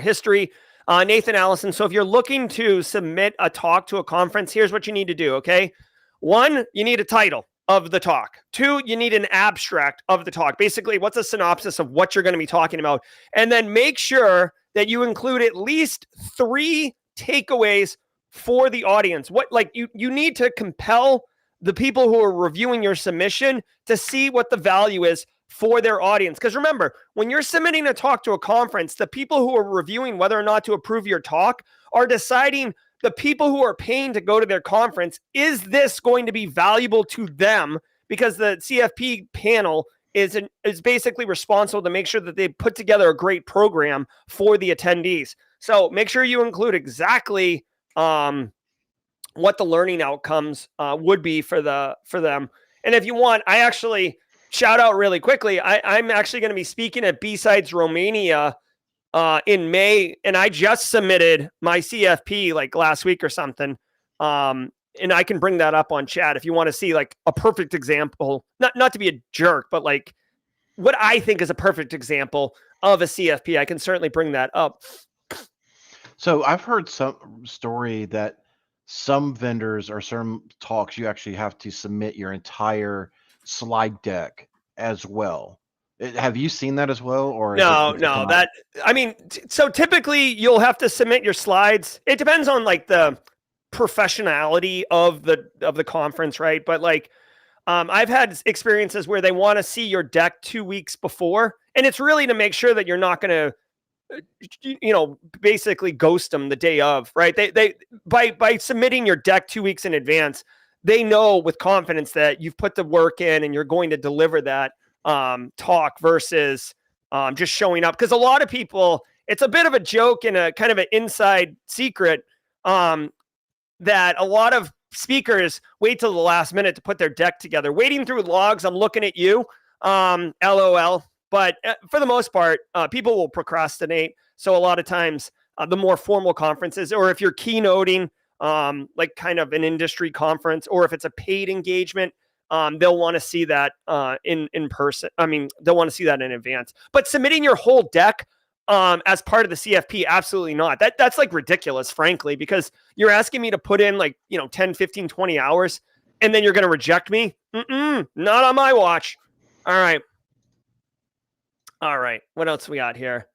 history. Nathan Allison. So if you're looking to submit a talk to a conference, here's what you need to do. Okay. 1, you need a title of the talk. 2, you need an abstract of the talk. Basically, what's a synopsis of what you're going to be talking about? And then make sure that you include at least 3 takeaways for the audience. You need to compel the people who are reviewing your submission to see what the value is for their audience. Because remember, when you're submitting a talk to a conference, the people who are reviewing whether or not to approve your talk are deciding the people who are paying to go to their conference, is this going to be valuable to them? Because the CFP panel is basically responsible to make sure that they put together a great program for the attendees. So make sure you include exactly what the learning outcomes would be for them. And if you want, I actually shout out really quickly. I'm actually going to be speaking at B-Sides Romania in May, and I just submitted my CFP like last week or something. And I can bring that up on chat if you want to see like a perfect example, not to be a jerk, but like what I think is a perfect example of a CFP. I can certainly bring that up.
So I've heard some story that some vendors or some talks, you actually have to submit your entire slide deck as well. Have you seen that as well? Or
so typically you'll have to submit your slides. It depends on like the professionality of the conference, right? But like, I've had experiences where they want to see your deck 2 weeks before, and it's really to make sure that you're not going to, basically ghost them the day of, right? They by submitting your deck 2 weeks in advance, they know with confidence that you've put the work in and you're going to deliver that talk versus just showing up. Because a lot of people, it's a bit of a joke and a kind of an inside secret that a lot of speakers wait till the last minute to put their deck together. Wading through logs, I'm looking at you, LOL. But for the most part, people will procrastinate. So a lot of times, the more formal conferences, or if you're keynoting, like kind of an industry conference, or if it's a paid engagement, they'll want to see that in person. I mean, they'll want to see that in advance. But submitting your whole deck as part of the CFP, absolutely not. That's like ridiculous, frankly, because you're asking me to put in like 10, 15, 20 hours, and then you're going to reject me? Not on my watch. All right. What else we got here?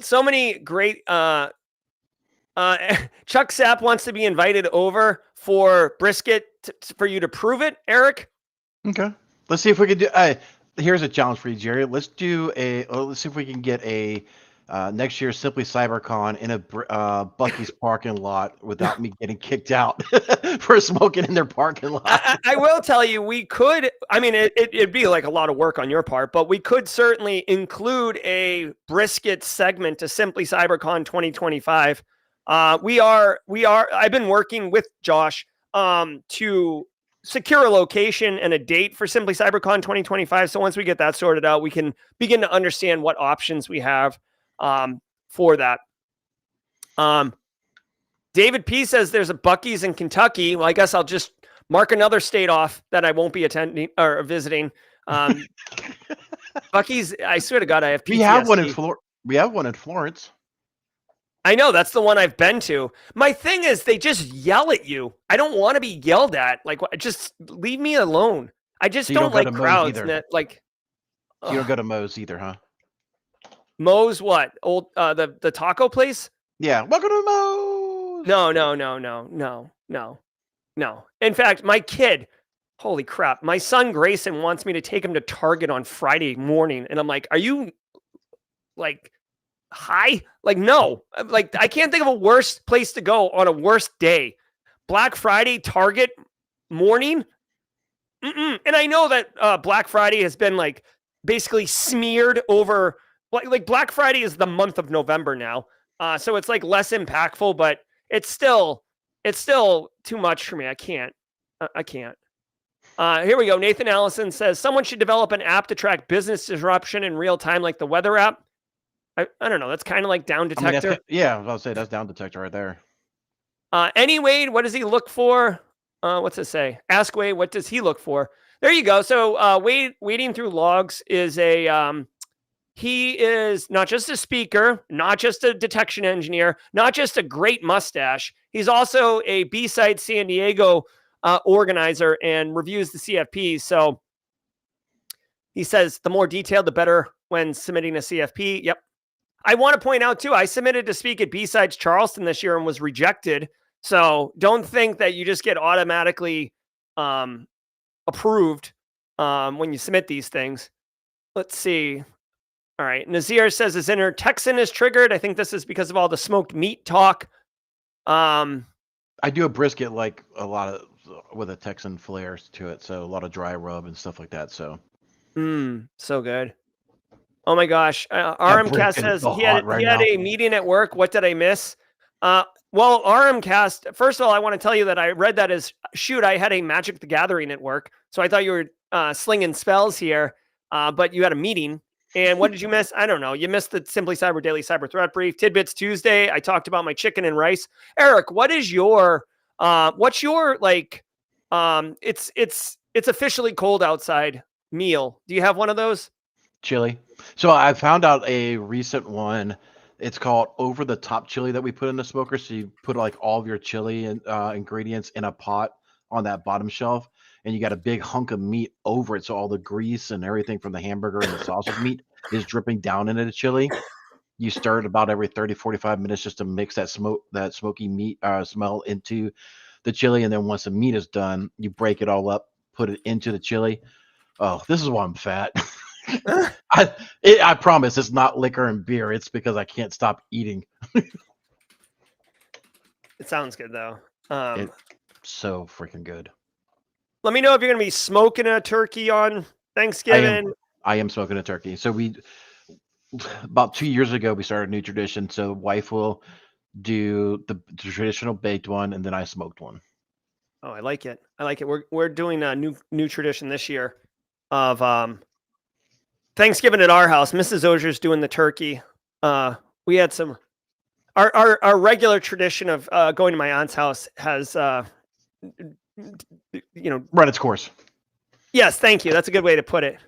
So many great. Chuck Sapp wants to be invited over for brisket for you to prove it, Eric.
Okay. Let's see if we can do. Here's a challenge for you, Jerry. Let's see if we can get a next year's Simply CyberCon in a Buc-ee's parking lot without me getting kicked out for smoking in their parking lot.
I will tell you, we could. I mean, it'd be like a lot of work on your part, but we could certainly include a brisket segment to Simply CyberCon 2025. We are. I've been working with Josh to secure a location and a date for Simply CyberCon 2025. So once we get that sorted out, we can begin to understand what options we have for that. David P says there's a Buc-ee's in Kentucky. Well, I guess I'll just mark another state off that I won't be attending or visiting. Buc-ee's, I swear to God, I have PTSD.
We have one in Florence.
I know, that's the one I've been to. My thing is they just yell at you. I don't want to be yelled at. Like, just leave me alone. I just don't like crowds. And like,
you don't go to Moe's either, huh?
Moe's what? Old the taco place?
Yeah. Welcome to Moe's.
No. In fact, my kid, holy crap, my son Grayson wants me to take him to Target on Friday morning. And I'm like, are you like high? Like, no. Like, I can't think of a worse place to go on a worse day. Black Friday, Target morning. And I know that Black Friday has been like basically smeared over. Like Black Friday is the month of November now. So it's like less impactful, but it's still too much for me. I can't. Here we go. Nathan Allison says someone should develop an app to track business disruption in real time, like the weather app. I don't know. That's kind of like Down Detector.
I was about to say that's Down Detector right there.
Wade, what does he look for? What's it say? Ask Wade, what does he look for? There you go. So wading through logs is he is not just a speaker, not just a detection engineer, not just a great mustache. He's also a B-Side San Diego organizer and reviews the CFPs. So he says the more detailed, the better when submitting a CFP. Yep. I want to point out too, I submitted to speak at B-Sides Charleston this year and was rejected. So don't think that you just get automatically approved when you submit these things. Let's see. All right. Nazir says his inner Texan is triggered. I think this is because of all the smoked meat talk.
I do a brisket like a lot of with a Texan flares to it. So a lot of dry rub and stuff like that. So.
So good. Oh my gosh. RMcast says he had a meeting at work. What did I miss? Well, RMcast, first of all, I want to tell you that I read that as, shoot, I had a Magic the Gathering at work. So I thought you were slinging spells here, but you had a meeting. And what did you miss? I don't know. You missed the Simply Cyber Daily Cyber Threat Brief. Tidbits Tuesday, I talked about my chicken and rice. Eric, what is your, what's your, like, it's officially cold outside meal. Do you have one of those?
Chili. So I found out a recent one. It's called over the top chili that we put in the smoker. So you put like all of your chili and ingredients in a pot on that bottom shelf, and you got a big hunk of meat over it. So all the grease and everything from the hamburger and the sausage meat is dripping down into the chili. You stir it about every 30, 45 minutes just to mix that smoky meat smell into the chili. And then once the meat is done, you break it all up, put it into the chili. Oh, this is why I'm fat. I promise it's not liquor and beer. It's because I can't stop eating.
It sounds good though.
It's so freaking good.
Let me know if you're going to be smoking a turkey on Thanksgiving.
I am smoking a turkey. So about 2 years ago, we started a new tradition. So wife will do the traditional baked one, and then I smoked one.
Oh, I like it. We're doing a new tradition this year of Thanksgiving at our house. Mrs. Auger's doing the turkey. We had some. Our regular tradition of going to my aunt's house has
run its course.
Yes, thank you. That's a good way to put it.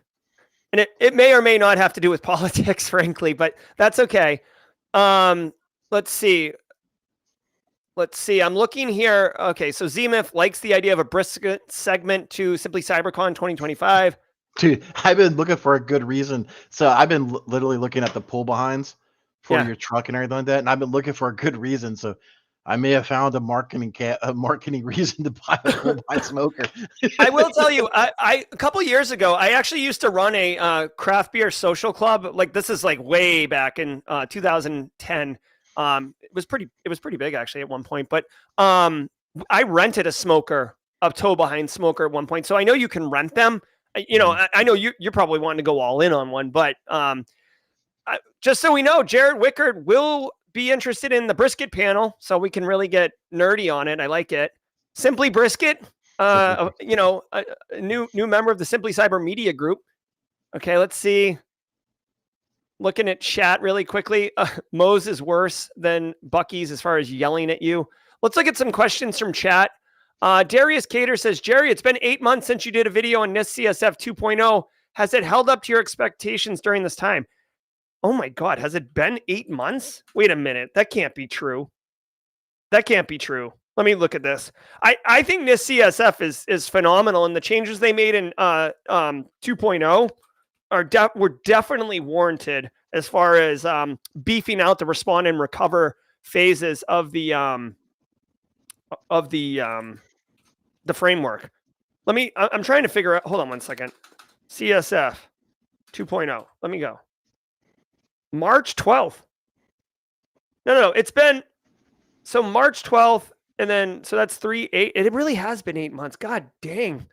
And it may or may not have to do with politics, frankly, but that's okay. Let's see. I'm looking here. Okay, so Zmif likes the idea of a brisket segment to Simply CyberCon 2025.
Dude, I've been looking for a good reason. So I've been literally looking at the pull behinds for your truck and everything like that, and I've been looking for a good reason. So I may have found a marketing reason to buy a pull behind smoker.
I will tell you, I a couple years ago, I actually used to run a craft beer social club. Like this is like way back in 2010. It was pretty big actually at one point. But I rented a tow behind smoker at one point, so I know you can rent them. I know you're probably wanting to go all in on one, but just so we know, Jared Wickard will be interested in the brisket panel, so we can really get nerdy on it. I like it. Simply Brisket, a new member of the Simply Cyber Media Group. Okay, let's see. Looking at chat really quickly. Moe's is worse than Bucky's as far as yelling at you. Let's look at some questions from chat. Darius Cater says, Jerry, it's been 8 months since you did a video on NIST CSF 2.0. Has it held up to your expectations during this time? Oh my God, has it been 8 months? Wait a minute. That can't be true. Let me look at this. I think NIST CSF is phenomenal, and the changes they made in 2.0 were definitely warranted as far as beefing out the respond and recover phases of the framework. I'm trying to figure out, hold on one second. CSF 2.0. Let me go. March 12th. No. It's been, so March 12th, and then, so that's 8. It really has been 8 months. God dang.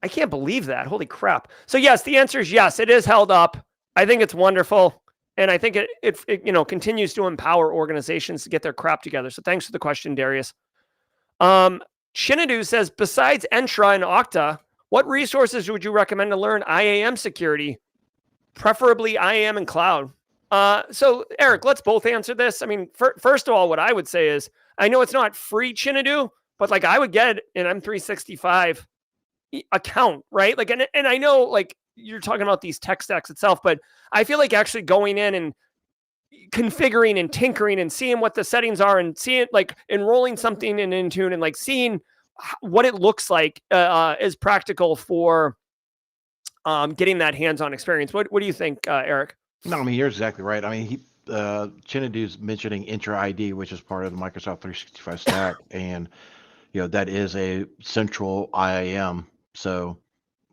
I can't believe that. Holy crap. So yes, the answer is yes, it is held up. I think it's wonderful. And I think it continues to empower organizations to get their crap together. So thanks for the question, Darius. Shinadu says, besides Entra and Okta, what resources would you recommend to learn IAM security, preferably IAM and cloud? So Eric, let's both answer this. I mean, first of all, what I would say is, I know it's not free, Shinadu, but like I would get an M365 account, right? Like, and I know like you're talking about these tech stacks itself, but I feel like actually going in and configuring and tinkering and seeing what the settings are and seeing like enrolling something in Intune and like seeing what it looks like is practical for getting that hands-on experience. What do you think, Eric?
No, I mean, you're exactly right. I mean, Chinadu's mentioning Intra ID, which is part of the Microsoft 365 stack, and that is a central IAM. So,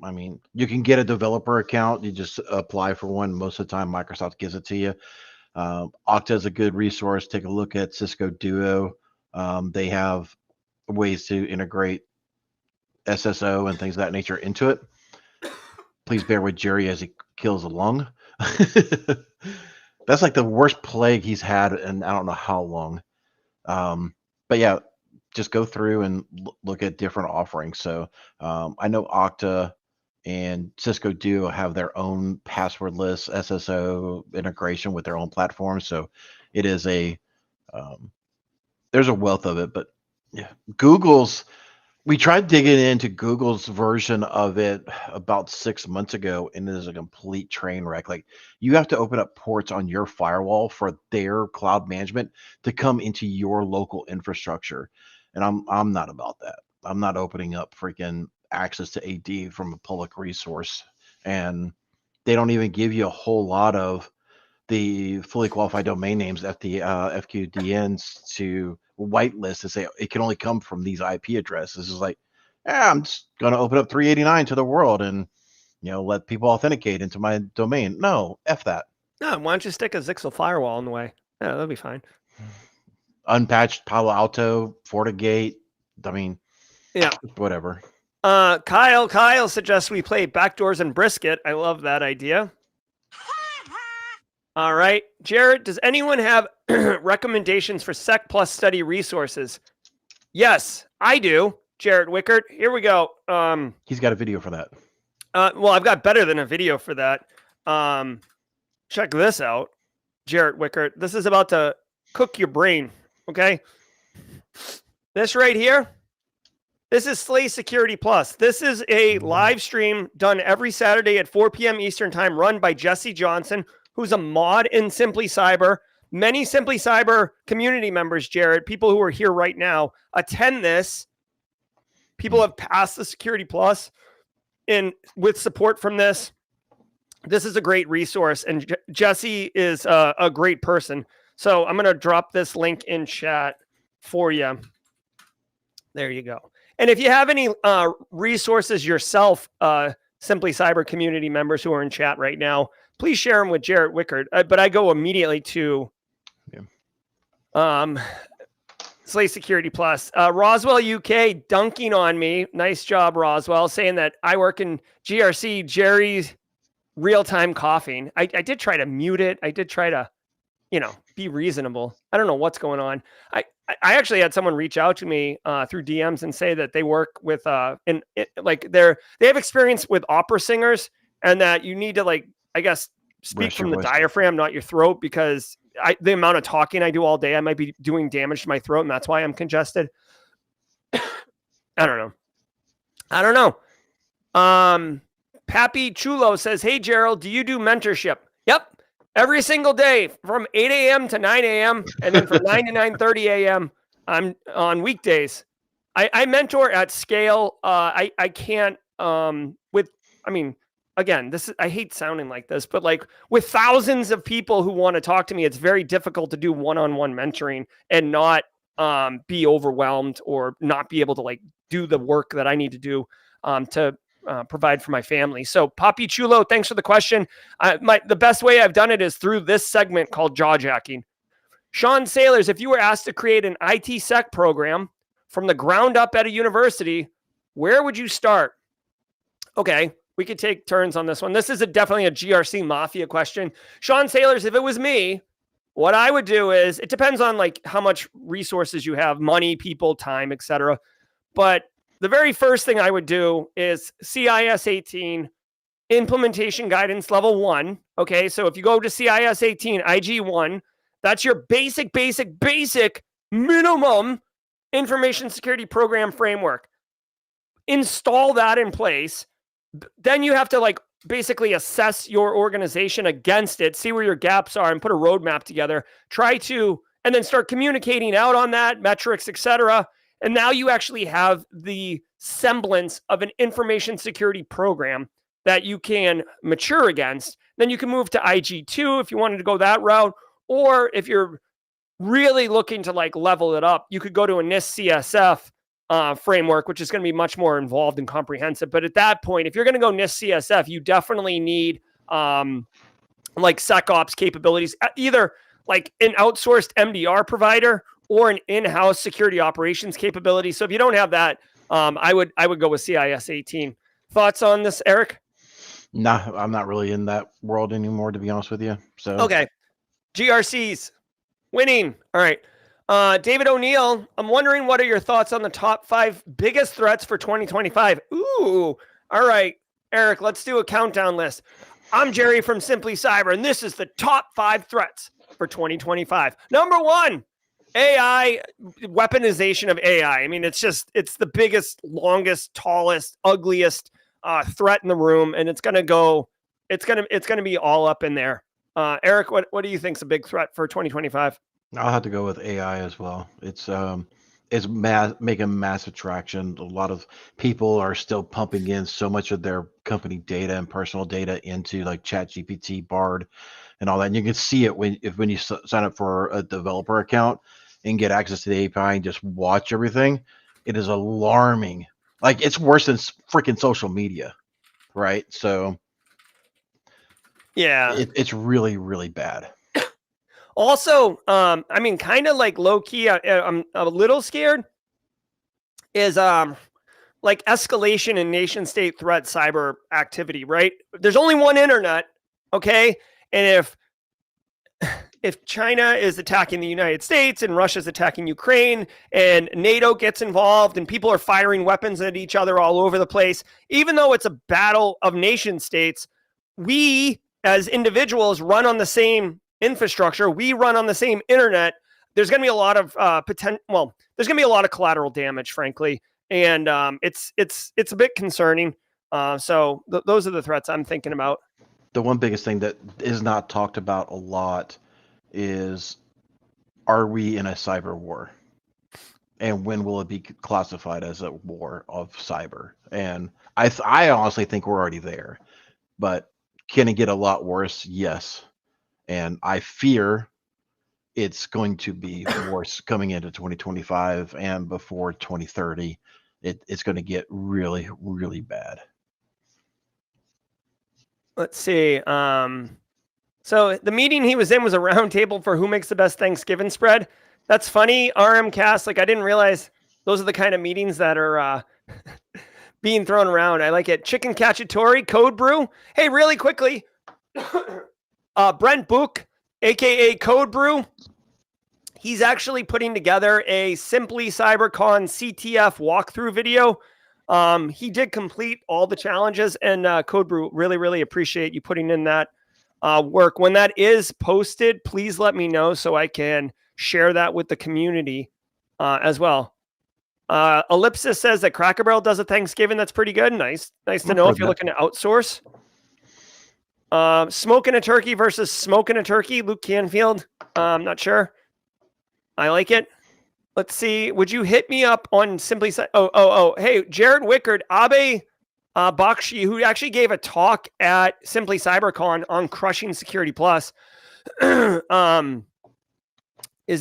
I mean, you can get a developer account. You just apply for one. Most of the time, Microsoft gives it to you. Okta is a good resource. Take a look at Cisco Duo. They have ways to integrate SSO and things of that nature into it. Please bear with Jerry as he kills a lung. That's like the worst plague he's had in I don't know how long. But yeah, just go through and look at different offerings. So I know Okta and Cisco Duo have their own passwordless SSO integration with their own platform. So it is there's a wealth of it. But yeah, we tried digging into Google's version of it about 6 months ago, and it is a complete train wreck. Like, you have to open up ports on your firewall for their cloud management to come into your local infrastructure. And I'm not about that. I'm not opening up freaking access to AD from a public resource. And they don't even give you a whole lot of the fully qualified domain names, FQDNs, to whitelist and say it can only come from these IP addresses. It's like, I'm just going to open up 389 to the world and let people authenticate into my domain. No, F that.
No, why don't you stick a Zyxel firewall in the way? Yeah, that'll be fine.
Unpatched Palo Alto, FortiGate. I mean,
yeah,
whatever.
Kyle suggests we play Backdoors and Brisket. I love that idea. All right. Jared, does anyone have recommendations for Sec Plus study resources? Yes, I do. Jared Wickert. Here we go.
He's got a video for that.
Well, I've got better than a video for that. Check this out, Jared Wickert. This is about to cook your brain, okay? This right here, this is Slay Security Plus. This is a live stream done every Saturday at 4 p.m. Eastern Time, run by Jesse Johnson, who's a mod in Simply Cyber. Many Simply Cyber community members, Jared, people who are here right now, attend this. People have passed the Security Plus with support from this. This is a great resource, and Jesse is a great person. So I'm going to drop this link in chat for you. There you go. And if you have any resources yourself, Simply Cyber community members who are in chat right now, please share them with Jared Wickert. But I go immediately to Slay Security Plus. Roswell UK dunking on me. Nice job, Roswell, saying that I work in GRC. Jerry's real-time coughing. I did try to mute it. I did try to, be reasonable. I don't know what's going on. I actually had someone reach out to me through DMs and say that they work with they have experience with opera singers, and that you need to speak from the diaphragm, not your throat, because the amount of talking I do all day, I might be doing damage to my throat, and that's why I'm congested. I don't know. Pappy Chulo says, hey, Gerald, do you do mentorship? Yep. Every single day from 8 a.m. to 9 a.m. and then from 9 to 9:30 a.m. I'm on weekdays. I mentor at scale. I can't again, I hate sounding like this, but like with thousands of people who want to talk to me, it's very difficult to do one-on-one mentoring and not be overwhelmed or not be able to do the work that I need to do to provide for my family. So Papi Chulo, thanks for the question. The best way I've done it is through this segment called Jawjacking. Sean Sailors, if you were asked to create an IT sec program from the ground up at a university, where would you start? Okay, We could take turns on this one. This is definitely a GRC Mafia question. Sean Sailors, if it was me, what I would do is, it depends on like how much resources you have, money, people, time, etc. But the very first thing I would do is CIS 18 implementation guidance level 1. Okay, so if you go to CIS 18 IG 1, that's your basic minimum information security program framework. Install that in place. Then you have to like basically assess your organization against it, see where your gaps are, and put a roadmap together. And then start communicating out on that, metrics, etc. And now you actually have the semblance of an information security program that you can mature against. Then you can move to IG2 if you wanted to go that route, or if you're really looking to like level it up, you could go to a NIST CSF framework, which is going to be much more involved and comprehensive. But at that point, if you're going to go NIST CSF, you definitely need like SecOps capabilities, either like an outsourced MDR provider or an in-house security operations capability. So if you don't have that, I would go with CIS 18. Thoughts on this, Eric?
Nah, I'm not really in that world anymore, to be honest with you. So
okay, GRCs winning. All right. David O'Neill, I'm wondering, what are your thoughts on the top 5 biggest threats for 2025? Ooh, all right, Eric, let's do a countdown list. I'm Jerry from Simply Cyber, and this is the top 5 threats for 2025. Number 1, AI, weaponization of AI. I mean, it's the biggest, longest, tallest, ugliest threat in the room, and it's going to be all up in there. Eric, what do you think is a big threat for 2025?
I'll have to go with AI as well. It's making massive traction. A lot of people are still pumping in so much of their company data and personal data into like ChatGPT, Bard, and all that. And you can see it when you sign up for a developer account and get access to the API and just watch everything. It is alarming. Like, it's worse than freaking social media, right? So
yeah,
it's really, really bad.
Also, I mean, kind of like low key, I'm a little scared is like escalation in nation state threat cyber activity, right? There's only one internet, okay? And if China is attacking the United States and Russia's attacking Ukraine and NATO gets involved and people are firing weapons at each other all over the place, even though it's a battle of nation states, we as individuals run on the same infrastructure, we run on the same internet. There's going to be a lot of there's going to be a lot of collateral damage, frankly, and it's a bit concerning. So those are the threats I'm thinking about.
The one biggest thing that is not talked about a lot is, are we in a cyber war? And when will it be classified as a war of cyber? And I honestly think we're already there, but can it get a lot worse? Yes. And I fear it's going to be worse coming into 2025 and before 2030. It's going to get really, really bad.
Let's see. So the meeting he was in was a roundtable for who makes the best Thanksgiving spread. That's funny, RMcast. Like, I didn't realize those are the kind of meetings that are being thrown around. I like it. Chicken Cacciatore, Code Brew. Hey, really quickly. Brent Book, aka Code Brew, he's actually putting together a Simply CyberCon CTF walkthrough video. He did complete all the challenges, and Code Brew, really, really appreciate you putting in that work. When that is posted, please let me know so I can share that with the community as well. Ellipsis says that Cracker Barrel does a Thanksgiving. That's pretty good. Nice to know if you're looking to outsource. Smoking a turkey versus smoking a turkey. Luke Canfield. I'm not sure. I like it. Let's see. Would you hit me up on Simply? Hey, Jared Wickard, Abe Bakshi, who actually gave a talk at Simply CyberCon on crushing Security Plus, is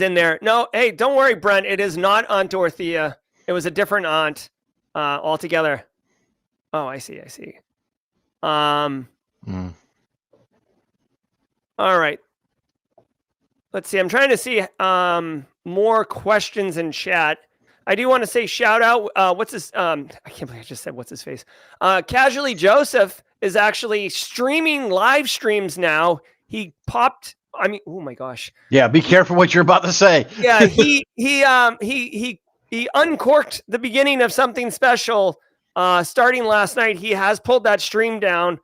in there. No, hey, don't worry, Brent. It is not Aunt Dorothea. It was a different aunt altogether. Oh, I see. All right. Let's see. I'm trying to see more questions in chat. I do want to say shout out. What's his? I can't believe I just said what's his face. Casually Joseph is actually streaming live streams now. He popped. I mean, oh my gosh.
Yeah, be careful what you're about to say.
Yeah, he uncorked the beginning of something special starting last night. He has pulled that stream down,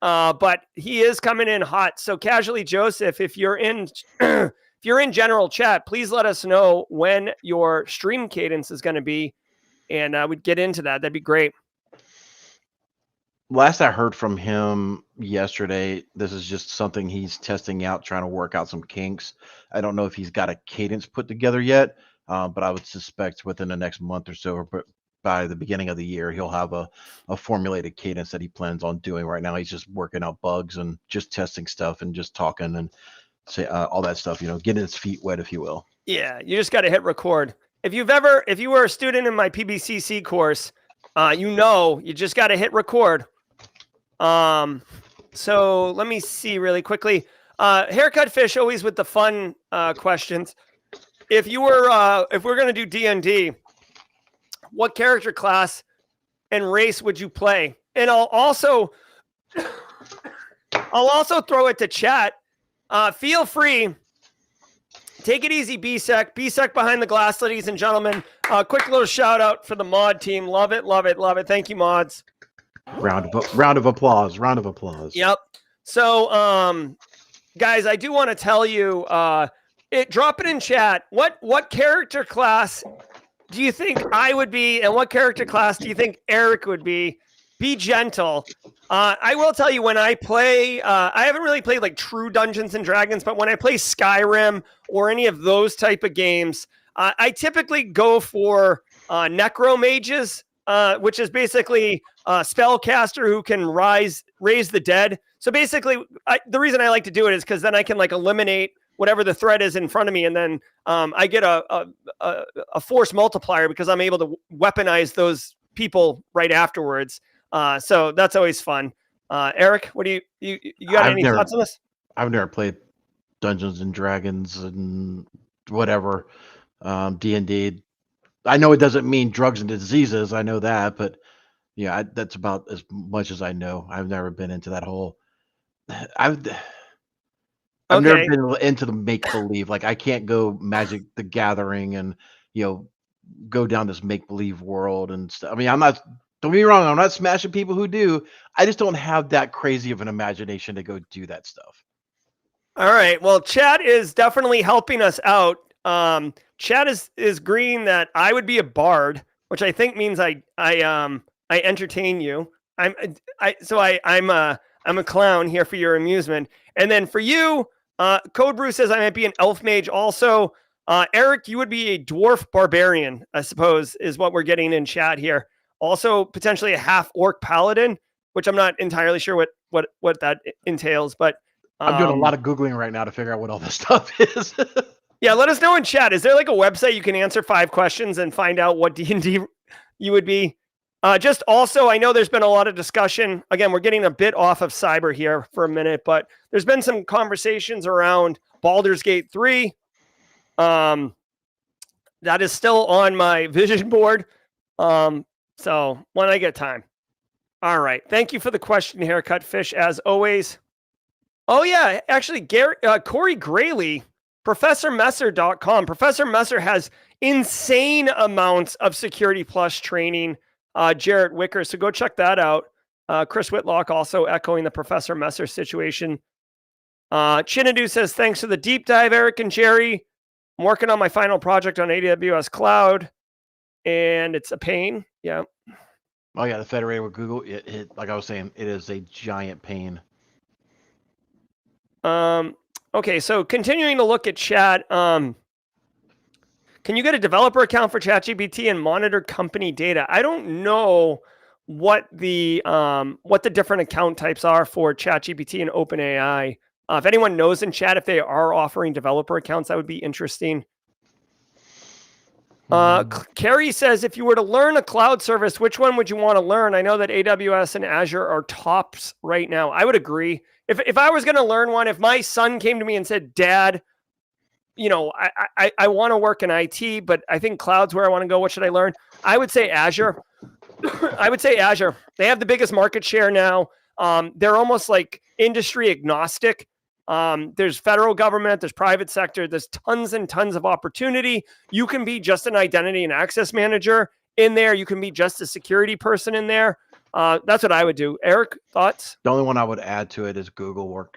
but he is coming in hot. So Casually Joseph, if you're in if you're in general chat, please let us know when your stream cadence is going to be, and we'd get into that. That'd be great.
Last I heard from him yesterday, this is just something he's testing out, trying to work out some kinks. I don't know if he's got a cadence put together yet, but I would suspect within the next month or so, or by the beginning of the year, he'll have a formulated cadence that he plans on doing. Right now, he's just working out bugs and just testing stuff and just talking and say all that stuff, getting his feet wet, if you will. Yeah,
you just got to hit record. If you were a student in my PBCC course, you just got to hit record. So let me see really quickly. Haircut Fish, always with the fun questions. If we're going to do D&D, what character class and race would you play? And I'll also throw it to chat. Feel free. Take it easy, BSEC. BSEC behind the glass, ladies and gentlemen. Quick little shout out for the mod team. Love it, love it, love it. Thank you, mods.
Round of applause.
Yep. So, guys, I do want to tell you, drop it in chat. What character class do you think I would be, and what character class do you think Eric would be? Be gentle. I will tell you, when I play, I haven't really played like true Dungeons and Dragons, but when I play Skyrim or any of those type of games, I typically go for necromages, which is basically a spellcaster who can raise the dead. So basically, the reason I like to do it is because then I can like eliminate whatever the threat is in front of me, and then I get a force multiplier because I'm able to weaponize those people right afterwards. So that's always fun. Eric, what do you got any thoughts on this?
I've never played Dungeons and Dragons and whatever, D&D. I know it doesn't mean drugs and diseases. I know that, but yeah, that's about as much as I know. I've never been into that whole. I've never been into the make believe. Like I can't go Magic the Gathering and go down this make believe world and stuff. I mean, I'm not. Don't get me wrong. I'm not smashing people who do. I just don't have that crazy of an imagination to go do that stuff.
All right. Well, chat is definitely helping us out. Chat is agreeing that I would be a bard, which I think means I entertain you. I'm a clown here for your amusement. And then for you, Code Brew says I might be an elf mage also. Eric, you would be a dwarf barbarian, I suppose, is what we're getting in chat here. Also, potentially a half orc paladin, which I'm not entirely sure what that entails. But
I'm doing a lot of Googling right now to figure out what all this stuff is.
Yeah, let us know in chat. Is there like a website you can answer 5 questions and find out what D&D you would be? Just also, I know there's been a lot of discussion. Again, we're getting a bit off of cyber here for a minute, but there's been some conversations around Baldur's Gate 3. That is still on my vision board. So when I get time. All right. Thank you for the question, Haircut Fish, as always. Oh, yeah. Actually, Corey Grayley, ProfessorMesser.com. Professor Messer has insane amounts of Security Plus training. Jarrett Wicker. So go check that out. Chris Whitlock also echoing the Professor Messer situation. Chinadu says, thanks for the deep dive, Eric and Jerry. I'm working on my final project on AWS Cloud, and it's a pain. Yeah.
Oh, yeah. The Federated with Google, it, like I was saying, it is a giant pain.
Okay, so continuing to look at chat, can you get a developer account for ChatGPT and monitor company data? I don't know what the different account types are for ChatGPT and OpenAI. If anyone knows in chat if they are offering developer accounts, that would be interesting. Carrie says, if you were to learn a cloud service, which one would you want to learn? I know that AWS and Azure are tops right now. I would agree. If I was going to learn one, if my son came to me and said, Dad, I want to work in IT, but I think cloud's where I want to go. What should I learn? I would say Azure. I would say Azure. They have the biggest market share now. They're almost like industry agnostic. There's federal government, there's private sector, there's tons and tons of opportunity. You can be just an identity and access manager in there. You can be just a security person in there. That's what I would do. Eric, thoughts?
The only one I would add to it is Google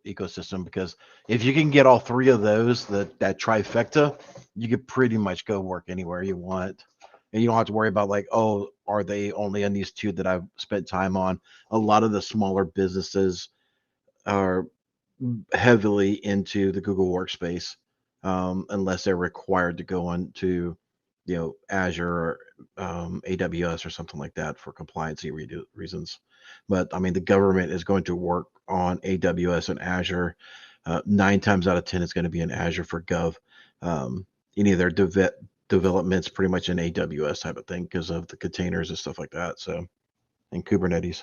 ecosystem, because if you can get all three of those, that trifecta, you could pretty much go work anywhere you want. And you don't have to worry about like, oh, are they only on these two that I've spent time on? A lot of the smaller businesses are heavily into the Google Workspace, unless they're required to go into, Azure or AWS or something like that for compliance reasons. But I mean, the government is going to work on AWS and Azure. 9 times out of 10, it's going to be in Azure for Gov. Any of their developments pretty much in AWS type of thing because of the containers and stuff like that. So, and Kubernetes.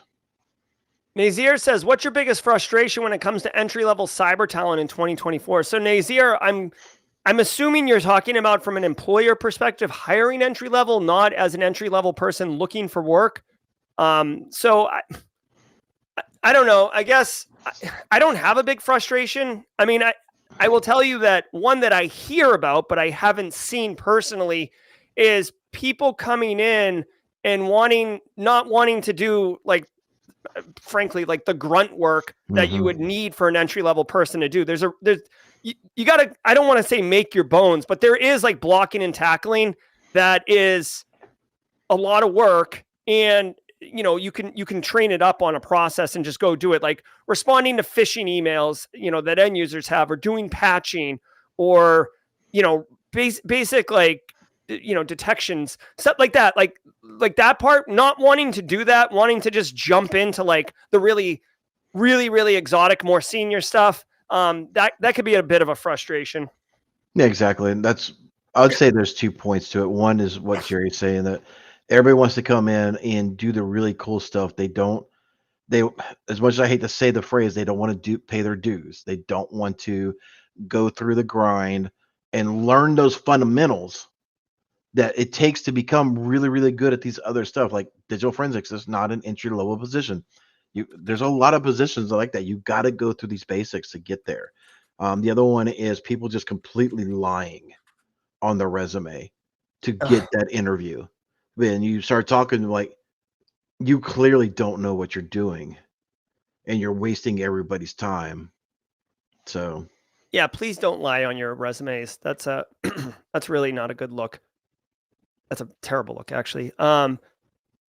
Nazir says, what's your biggest frustration when it comes to entry-level cyber talent in 2024? So Nazir, I'm assuming you're talking about from an employer perspective, hiring entry-level, not as an entry-level person looking for work. So I don't know. I guess I don't have a big frustration. I mean, I will tell you that one that I hear about, but I haven't seen personally, is people coming in and not wanting to do, like, frankly, like the grunt work that you would need for an entry-level person to do. You gotta, I don't want to say make your bones, but there is like blocking and tackling that is a lot of work. And, you can train it up on a process and just go do it. Like responding to phishing emails, that end users have, or doing patching, or, basic, like, detections, stuff like that. Like that part, not wanting to do that, wanting to just jump into like the really, really, really exotic, more senior stuff. That could be a bit of a frustration.
Yeah, exactly. And I would say there's 2 points to it. One is what Jerry's saying, that everybody wants to come in and do the really cool stuff. They, as much as I hate to say the phrase, they don't want to pay their dues. They don't want to go through the grind and learn those fundamentals that it takes to become really, really good at these other stuff. Like digital forensics is not an entry level position. There's a lot of positions like that. You got to go through these basics to get there. The other one is people just completely lying on their resume to get that interview. Then you start talking like you clearly don't know what you're doing and you're wasting everybody's time. So
yeah, please don't lie on your resumes. That's that's really not a good look. That's a terrible look, actually.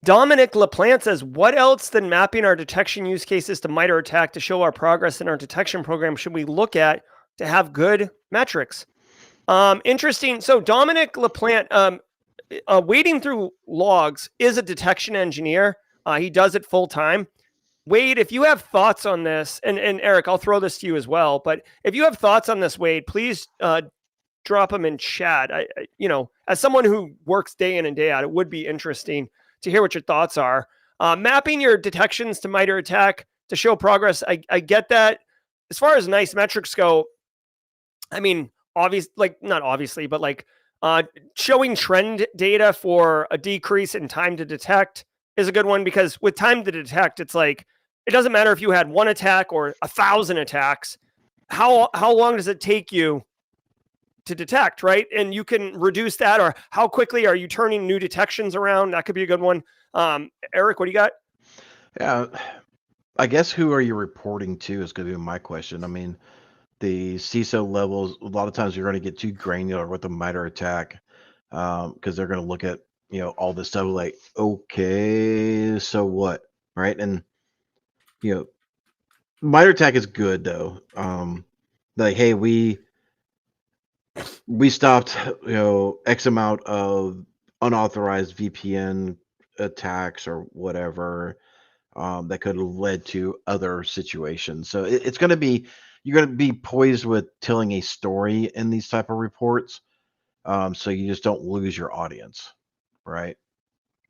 Dominic LaPlante says, what else than mapping our detection use cases to MITRE ATT&CK to show our progress in our detection program should we look at to have good metrics? Interesting. So Dominic LaPlante, wading through logs, is a detection engineer. He does it full time. Wade, if you have thoughts on this, and Eric, I'll throw this to you as well, but if you have thoughts on this, Wade, please drop them in chat. As someone who works day in and day out, it would be interesting to hear what your thoughts are. Mapping your detections to MITRE ATT&CK to show progress, I get that. As far as nice metrics go, I mean, not obviously, but like showing trend data for a decrease in time to detect is a good one, because with time to detect, it's like, it doesn't matter if you had 1 attack or 1,000 attacks. How long does it take you to detect, right? And you can reduce that, or how quickly are you turning new detections around? That could be a good one. Eric, what do you got?
Yeah, I guess who are you reporting to is going to be my question. I mean, the CISO levels, a lot of times you're going to get too granular with the MITRE ATT&CK, because they're going to look at, all this stuff like, okay, so what, right? And, MITRE ATT&CK is good though. Like, hey, we stopped, X amount of unauthorized VPN attacks or whatever, that could have led to other situations. So it's going to be, you're going to be poised with telling a story in these type of reports. So you just don't lose your audience, right?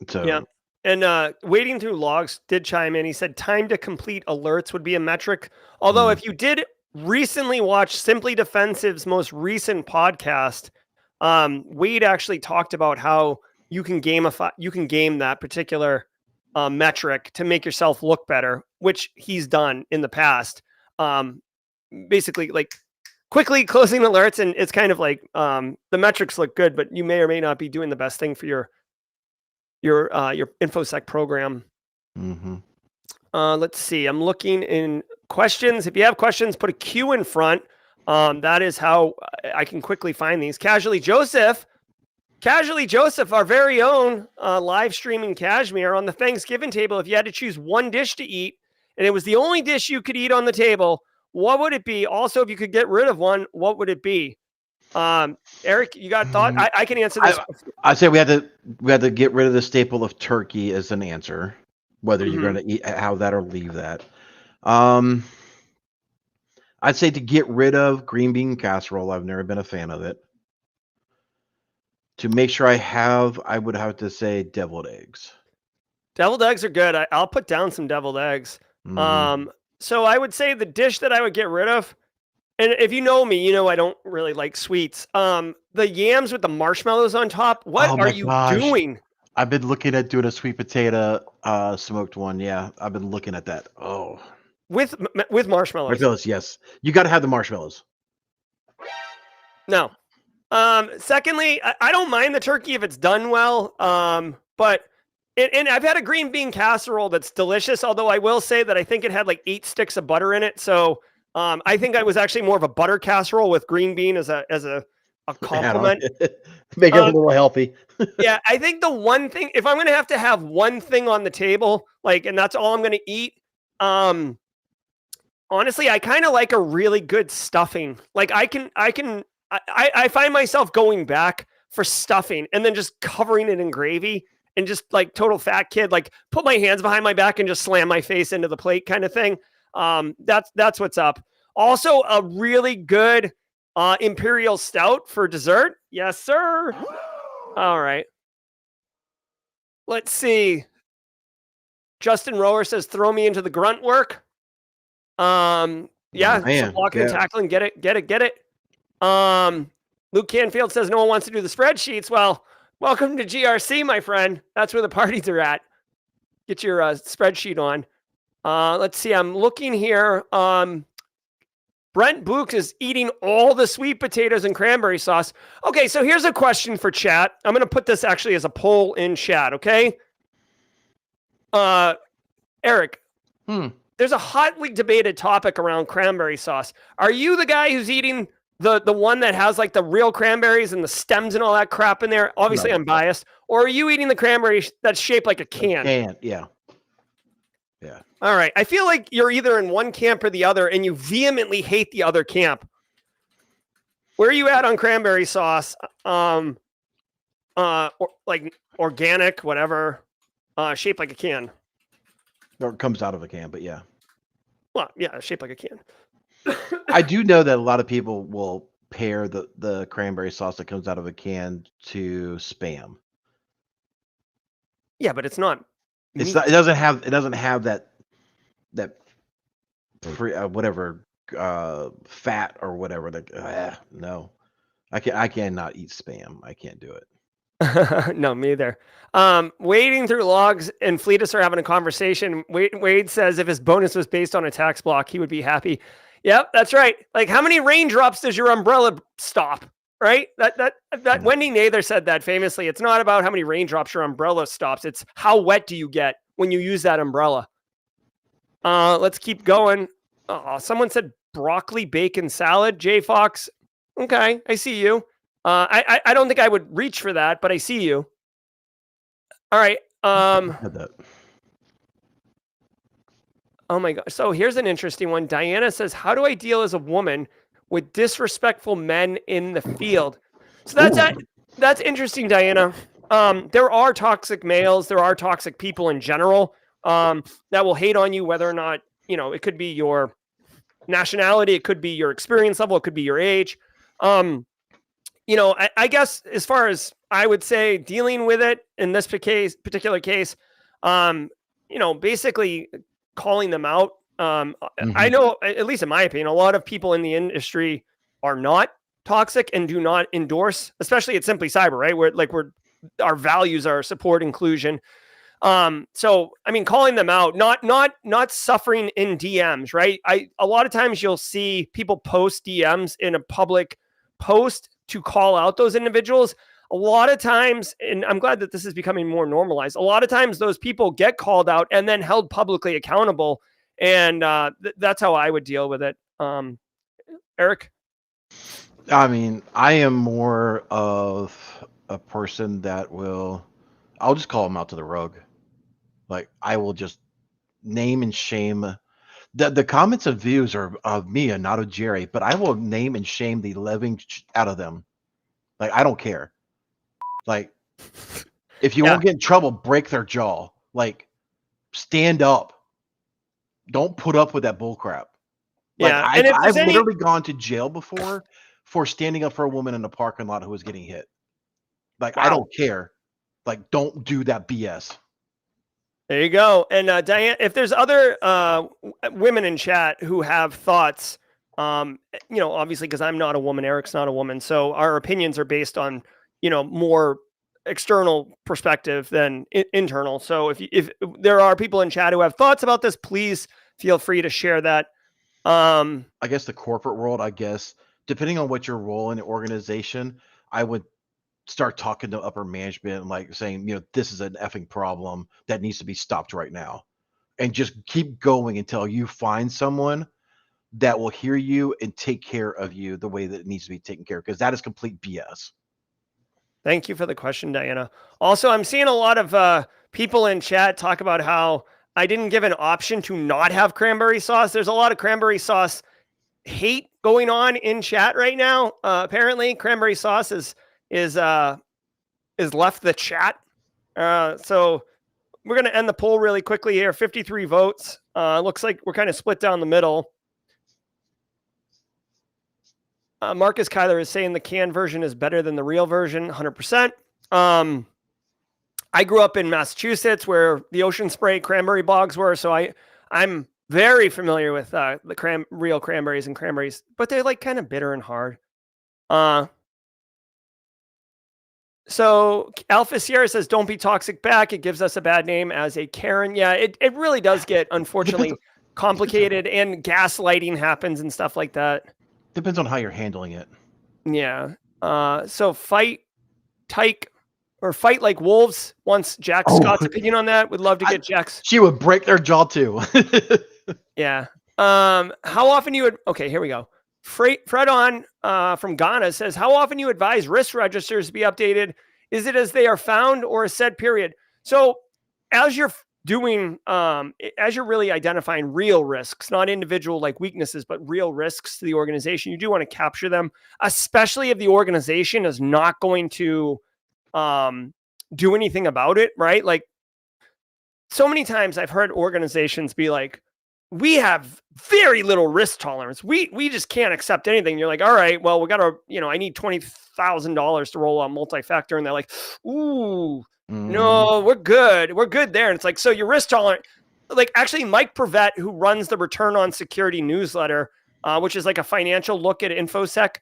So
yeah. And wading through logs did chime in. He said time to complete alerts would be a metric. Although if you did recently watch Simply Defensive's most recent podcast, Wade actually talked about how you can game that particular metric to make yourself look better, which he's done in the past. Basically, like quickly closing alerts, and it's kind of like the metrics look good, but you may or may not be doing the best thing for your InfoSec program.
Mm-hmm.
Let's see. I'm looking in questions. If you have questions, put a Q in front. That is how I can quickly find these. Casually Joseph, our very own live streaming Kashmir on the Thanksgiving table. If you had to choose one dish to eat, and it was the only dish you could eat on the table, what would it be? Also, if you could get rid of one, what would it be? Eric, you got a thought? I can answer this.
I'd say we had to get rid of the staple of turkey as an answer, whether you're going to have that or leave that. I'd say to get rid of green bean casserole. I've never been a fan of it. To make sure I would have to say deviled eggs.
Deviled eggs are good. I'll put down some deviled eggs. So I would say the dish that I would get rid of, and if you know me, you know I don't really like sweets. The yams with the marshmallows on top. What are you doing?
I've been looking at doing a sweet potato smoked one. Yeah, I've been looking at that. Oh,
with marshmallows.
Marshmallows, yes. You got to have the marshmallows.
No. Secondly, I don't mind the turkey if it's done well. But I've had a green bean casserole that's delicious. Although I will say that I think it had like 8 sticks of butter in it. So I think I was actually more of a butter casserole with green bean as a compliment.
Make it a little healthy.
Yeah, I think the one thing, if I'm going to have one thing on the table, like, and that's all I'm going to eat, honestly, I kind of like a really good stuffing. Like I find myself going back for stuffing and then just covering it in gravy and just like total fat kid, like put my hands behind my back and just slam my face into the plate kind of thing. That's what's up. Also, a really good imperial stout for dessert. Yes, sir. All right. Let's see. Justin Rower says, throw me into the grunt work. Yeah,
Man,
blocking and tackling. Get it. Luke Canfield says no one wants to do the spreadsheets. Well, welcome to GRC, my friend. That's where the parties are at. Get your spreadsheet on. Let's see. I'm looking here. Brent Book is eating all the sweet potatoes and cranberry sauce. Okay, so here's a question for chat. I'm going to put this actually as a poll in chat, okay? Eric, there's a hotly debated topic around cranberry sauce. Are you the guy who's eating the one that has like the real cranberries and the stems and all that crap in there? Obviously, I'm biased. Or are you eating the cranberry that's shaped like a can?
Yeah.
All right. I feel like you're either in one camp or the other, and you vehemently hate the other camp. Where are you at on cranberry sauce? Or like organic, whatever, shaped like a can.
Or it comes out of a can, but yeah.
Well, yeah, shaped like a can.
I do know that a lot of people will pair the cranberry sauce that comes out of a can to Spam.
Yeah, but it's not.
It's not. It doesn't have that whatever fat or whatever. No, I cannot eat Spam. I can't do it.
No, me either. Wading through logs and Fleetus are having a conversation. Wade says if his bonus was based on a tax block, he would be happy. Yep, that's right. Like, how many raindrops does your umbrella stop? Right? That Wendy Nather said that famously. It's not about how many raindrops your umbrella stops. It's how wet do you get when you use that umbrella. Let's keep going. Someone said broccoli bacon salad. J Fox. Okay, I see you. I don't think I would reach for that, but I see you. All right. Oh my gosh. So here's an interesting one. Diana says, how do I deal as a woman with disrespectful men in the field? So that's interesting, Diana. There are toxic males. There are toxic people in general that will hate on you, whether or not, it could be your nationality. It could be your experience level. It could be your age. I guess as far as I would say dealing with it in this particular case, basically calling them out. I know, at least in my opinion, a lot of people in the industry are not toxic and do not endorse, especially at Simply Cyber, right? Where our values are support, inclusion. So I mean, calling them out, not suffering in DMs, right? A lot of times you'll see people post DMs in a public post to call out those individuals. A lot of times, and I'm glad that this is becoming more normalized, a lot of times those people get called out and then held publicly accountable. And that's how I would deal with it. Eric?
I mean, I am more of a person that I'll just call them out to the rug. Like, I will just name and shame. The comments and views are of me and not of Jerry, but I will name and shame the living out of them. Like, I don't care. Like, if you won't get in trouble, break their jaw. Like, stand up. Don't put up with that bull crap. Like, I've literally gone to jail before for standing up for a woman in the parking lot who was getting hit. Like, wow. I don't care. Like, don't do that BS.
There you go. And Diane, if there's other women in chat who have thoughts, obviously because I'm not a woman, Eric's not a woman, so our opinions are based on, more external perspective than internal. So if there are people in chat who have thoughts about this, please feel free to share that.
I guess the corporate world, depending on what your role in the organization, I would start talking to upper management and like saying, this is an effing problem that needs to be stopped right now. And just keep going until you find someone that will hear you and take care of you the way that it needs to be taken care of, because that is complete BS.
Thank you for the question, Diana. Also, I'm seeing a lot of people in chat talk about how I didn't give an option to not have cranberry sauce. There's a lot of cranberry sauce hate going on in chat right now. Apparently, cranberry sauce is left the chat. So we're going to end the poll really quickly here. 53 votes. Looks like we're kind of split down the middle. Marcus Kyler is saying the canned version is better than the real version, 100%. I grew up in Massachusetts where the ocean spray cranberry bogs were, so I'm very familiar with the real cranberries and cranberries, but they're like kind of bitter and hard. So Alpha Sierra says, don't be toxic back. It gives us a bad name as a Karen. Yeah, it really does get, unfortunately, complicated, and gaslighting happens and stuff like that.
Depends on how you're handling it.
Yeah. So fight like wolves. Once Jack Scott's opinion on that. Would love to get Jack's.
She would break their jaw too.
Yeah. How often you would, okay, here we go. Fred on from Ghana says, how often you advise risk registers to be updated? Is it as they are found or a set period? So as you're doing, as you're really identifying real risks, not individual like weaknesses, but real risks to the organization, you do want to capture them, especially if the organization is not going to do anything about it, right? Like, so many times I've heard organizations be like, we have very little risk tolerance. We just can't accept anything. You're like, all right, well, we got to, I need $20,000 to roll on multi-factor. And they're like, ooh, no, we're good. We're good there. And it's like, so you're risk tolerant. Like, actually, Mike Prevet, who runs the Return on Security newsletter, which is like a financial look at InfoSec,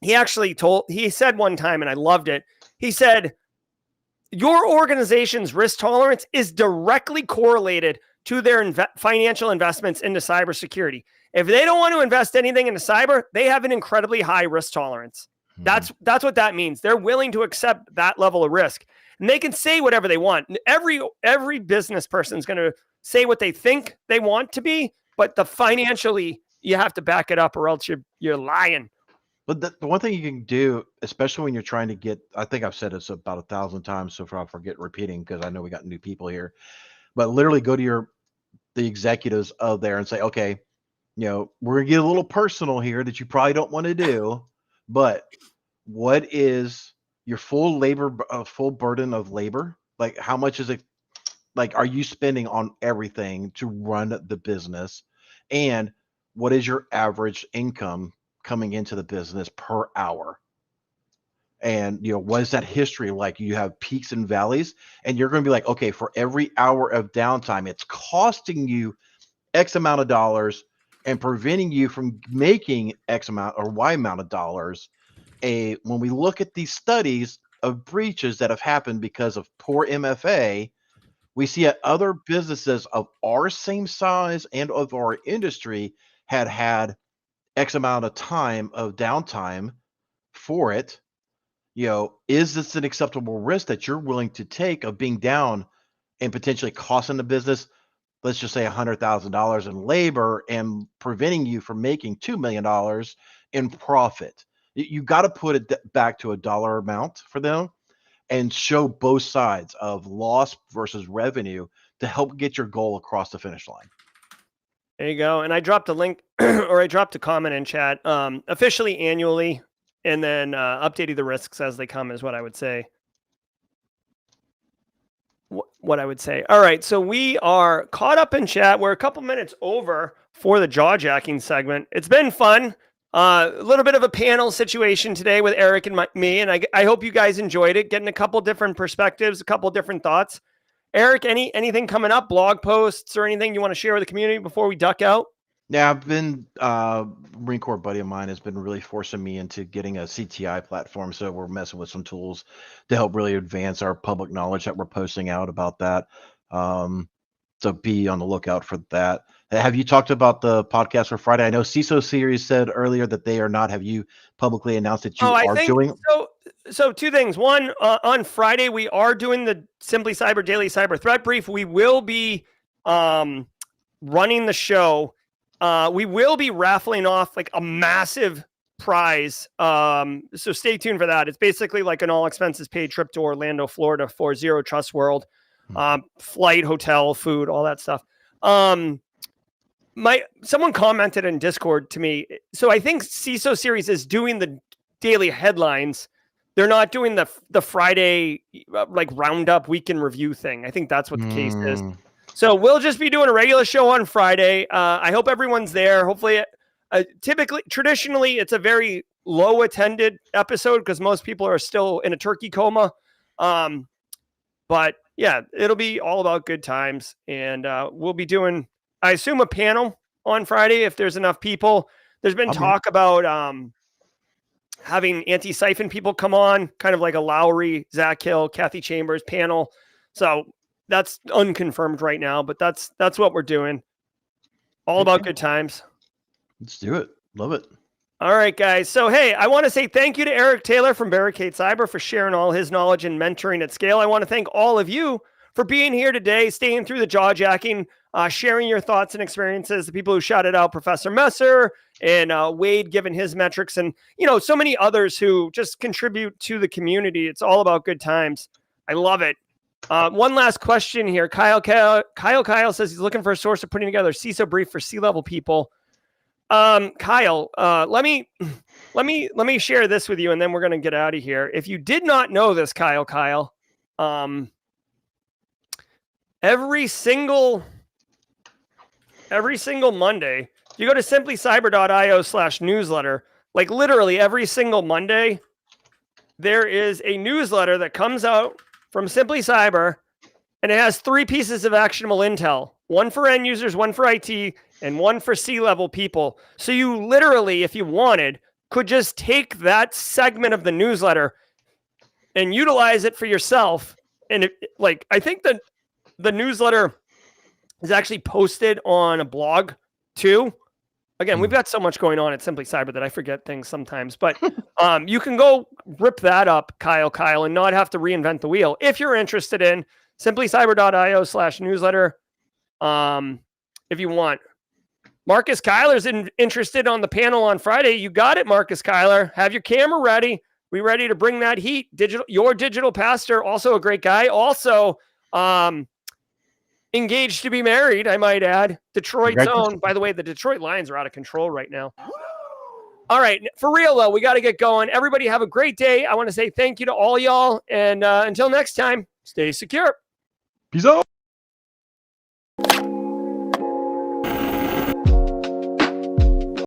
he said one time, and I loved it. He said, your organization's risk tolerance is directly correlated to their financial investments into cybersecurity. If they don't want to invest anything into cyber, they have an incredibly high risk tolerance. That's what that means. They're willing to accept that level of risk, and they can say whatever they want. Every business person is going to say what they think they want to be, but financially you have to back it up, or else you're lying.
But the one thing you can do, especially when you're trying to get, I think I've said this about 1,000 times, so far I forget repeating because I know we got new people here, but literally go to the executives of there and say, okay, we're going to get a little personal here that you probably don't want to do, but what is your full burden of labor? Like, how much is it? Like, are you spending on everything to run the business? And what is your average income coming into the business per hour? And what is that history like? You have peaks and valleys, and you're going to be like, okay, for every hour of downtime, it's costing you X amount of dollars and preventing you from making X amount or Y amount of dollars. When we look at these studies of breaches that have happened because of poor MFA, We see that other businesses of our same size and of our industry had X amount of time of downtime for it. Is this an acceptable risk that you're willing to take of being down and potentially costing the business, let's just say $100,000 in labor and preventing you from making $2 million in profit? You got to put it back to a dollar amount for them and show both sides of loss versus revenue to help get your goal across the finish line.
There you go. And I dropped a link or I dropped a comment in chat, officially annually, and then updating the risks as they come is what I would say. What I would say. All right. So we are caught up in chat. We're a couple minutes over for the jaw jacking segment. It's been fun. A little bit of a panel situation today with Eric and me. And I hope you guys enjoyed it, getting a couple different perspectives, a couple different thoughts. Eric, anything coming up, blog posts or anything you want to share with the community before we duck out?
Yeah, I've been Marine Corps buddy of mine has been really forcing me into getting a CTI platform. So we're messing with some tools to help really advance our public knowledge that we're posting out about that. So be on the lookout for that. Have you talked about the podcast for Friday? I know CISO series said earlier that they are not. Have you publicly announced that you are doing?
So two things. One, on Friday, we are doing the Simply Cyber Daily Cyber Threat Brief. We will be running the show. We will be raffling off like a massive prize. So stay tuned for that. It's basically like an all expenses paid trip to Orlando, Florida for Zero Trust World, flight, hotel, food, all that stuff. Someone commented in Discord to me. So I think CISO series is doing the daily headlines. They're not doing the Friday like roundup weekend review thing. I think that's what the case is. So we'll just be doing a regular show on Friday. I hope everyone's there. Hopefully, traditionally, it's a very low attended episode because most people are still in a turkey coma. But yeah, it'll be all about good times. And we'll be doing, I assume, a panel on Friday if there's enough people. There's been talk about having Antisyphon people come on, kind of like a Lowry, Zach Hill, Kathy Chambers panel. So that's unconfirmed right now, but that's what we're doing. All about good times.
Let's do it. Love it.
All right, guys. So, hey, I want to say thank you to Eric Taylor from Barricade Cyber for sharing all his knowledge and mentoring at scale. I want to thank all of you for being here today, staying through the jaw jacking, sharing your thoughts and experiences. The people who shouted out Professor Messer and Wade giving his metrics, and so many others who just contribute to the community. It's all about good times. I love it. One last question here. Kyle says he's looking for a source of putting together a CISO brief for C-level people. Kyle, let me share this with you, and then we're going to get out of here. If you did not know this, Kyle, every single Monday, you go to simplycyber.io/newsletter, like literally every single Monday, there is a newsletter that comes out from Simply Cyber, and it has 3 pieces of actionable intel, one for end users, one for IT, and one for C-level people. So you literally, if you wanted, could just take that segment of the newsletter and utilize it for yourself. And I think that the newsletter is actually posted on a blog too. Again, we've got so much going on at Simply Cyber that I forget things sometimes, but you can go rip that up, Kyle, and not have to reinvent the wheel. If you're interested in simplycyber.io/newsletter, if you want. Marcus Kyler's interested on the panel on Friday. You got it, Marcus Kyler. Have your camera ready. We ready to bring that heat. Your digital pastor, also a great guy. Also, engaged to be married, I might add. Detroit's own. By the way, the Detroit Lions are out of control right now. All right. For real, though, we got to get going. Everybody have a great day. I want to say thank you to all y'all. And until next time, stay secure.
Peace out.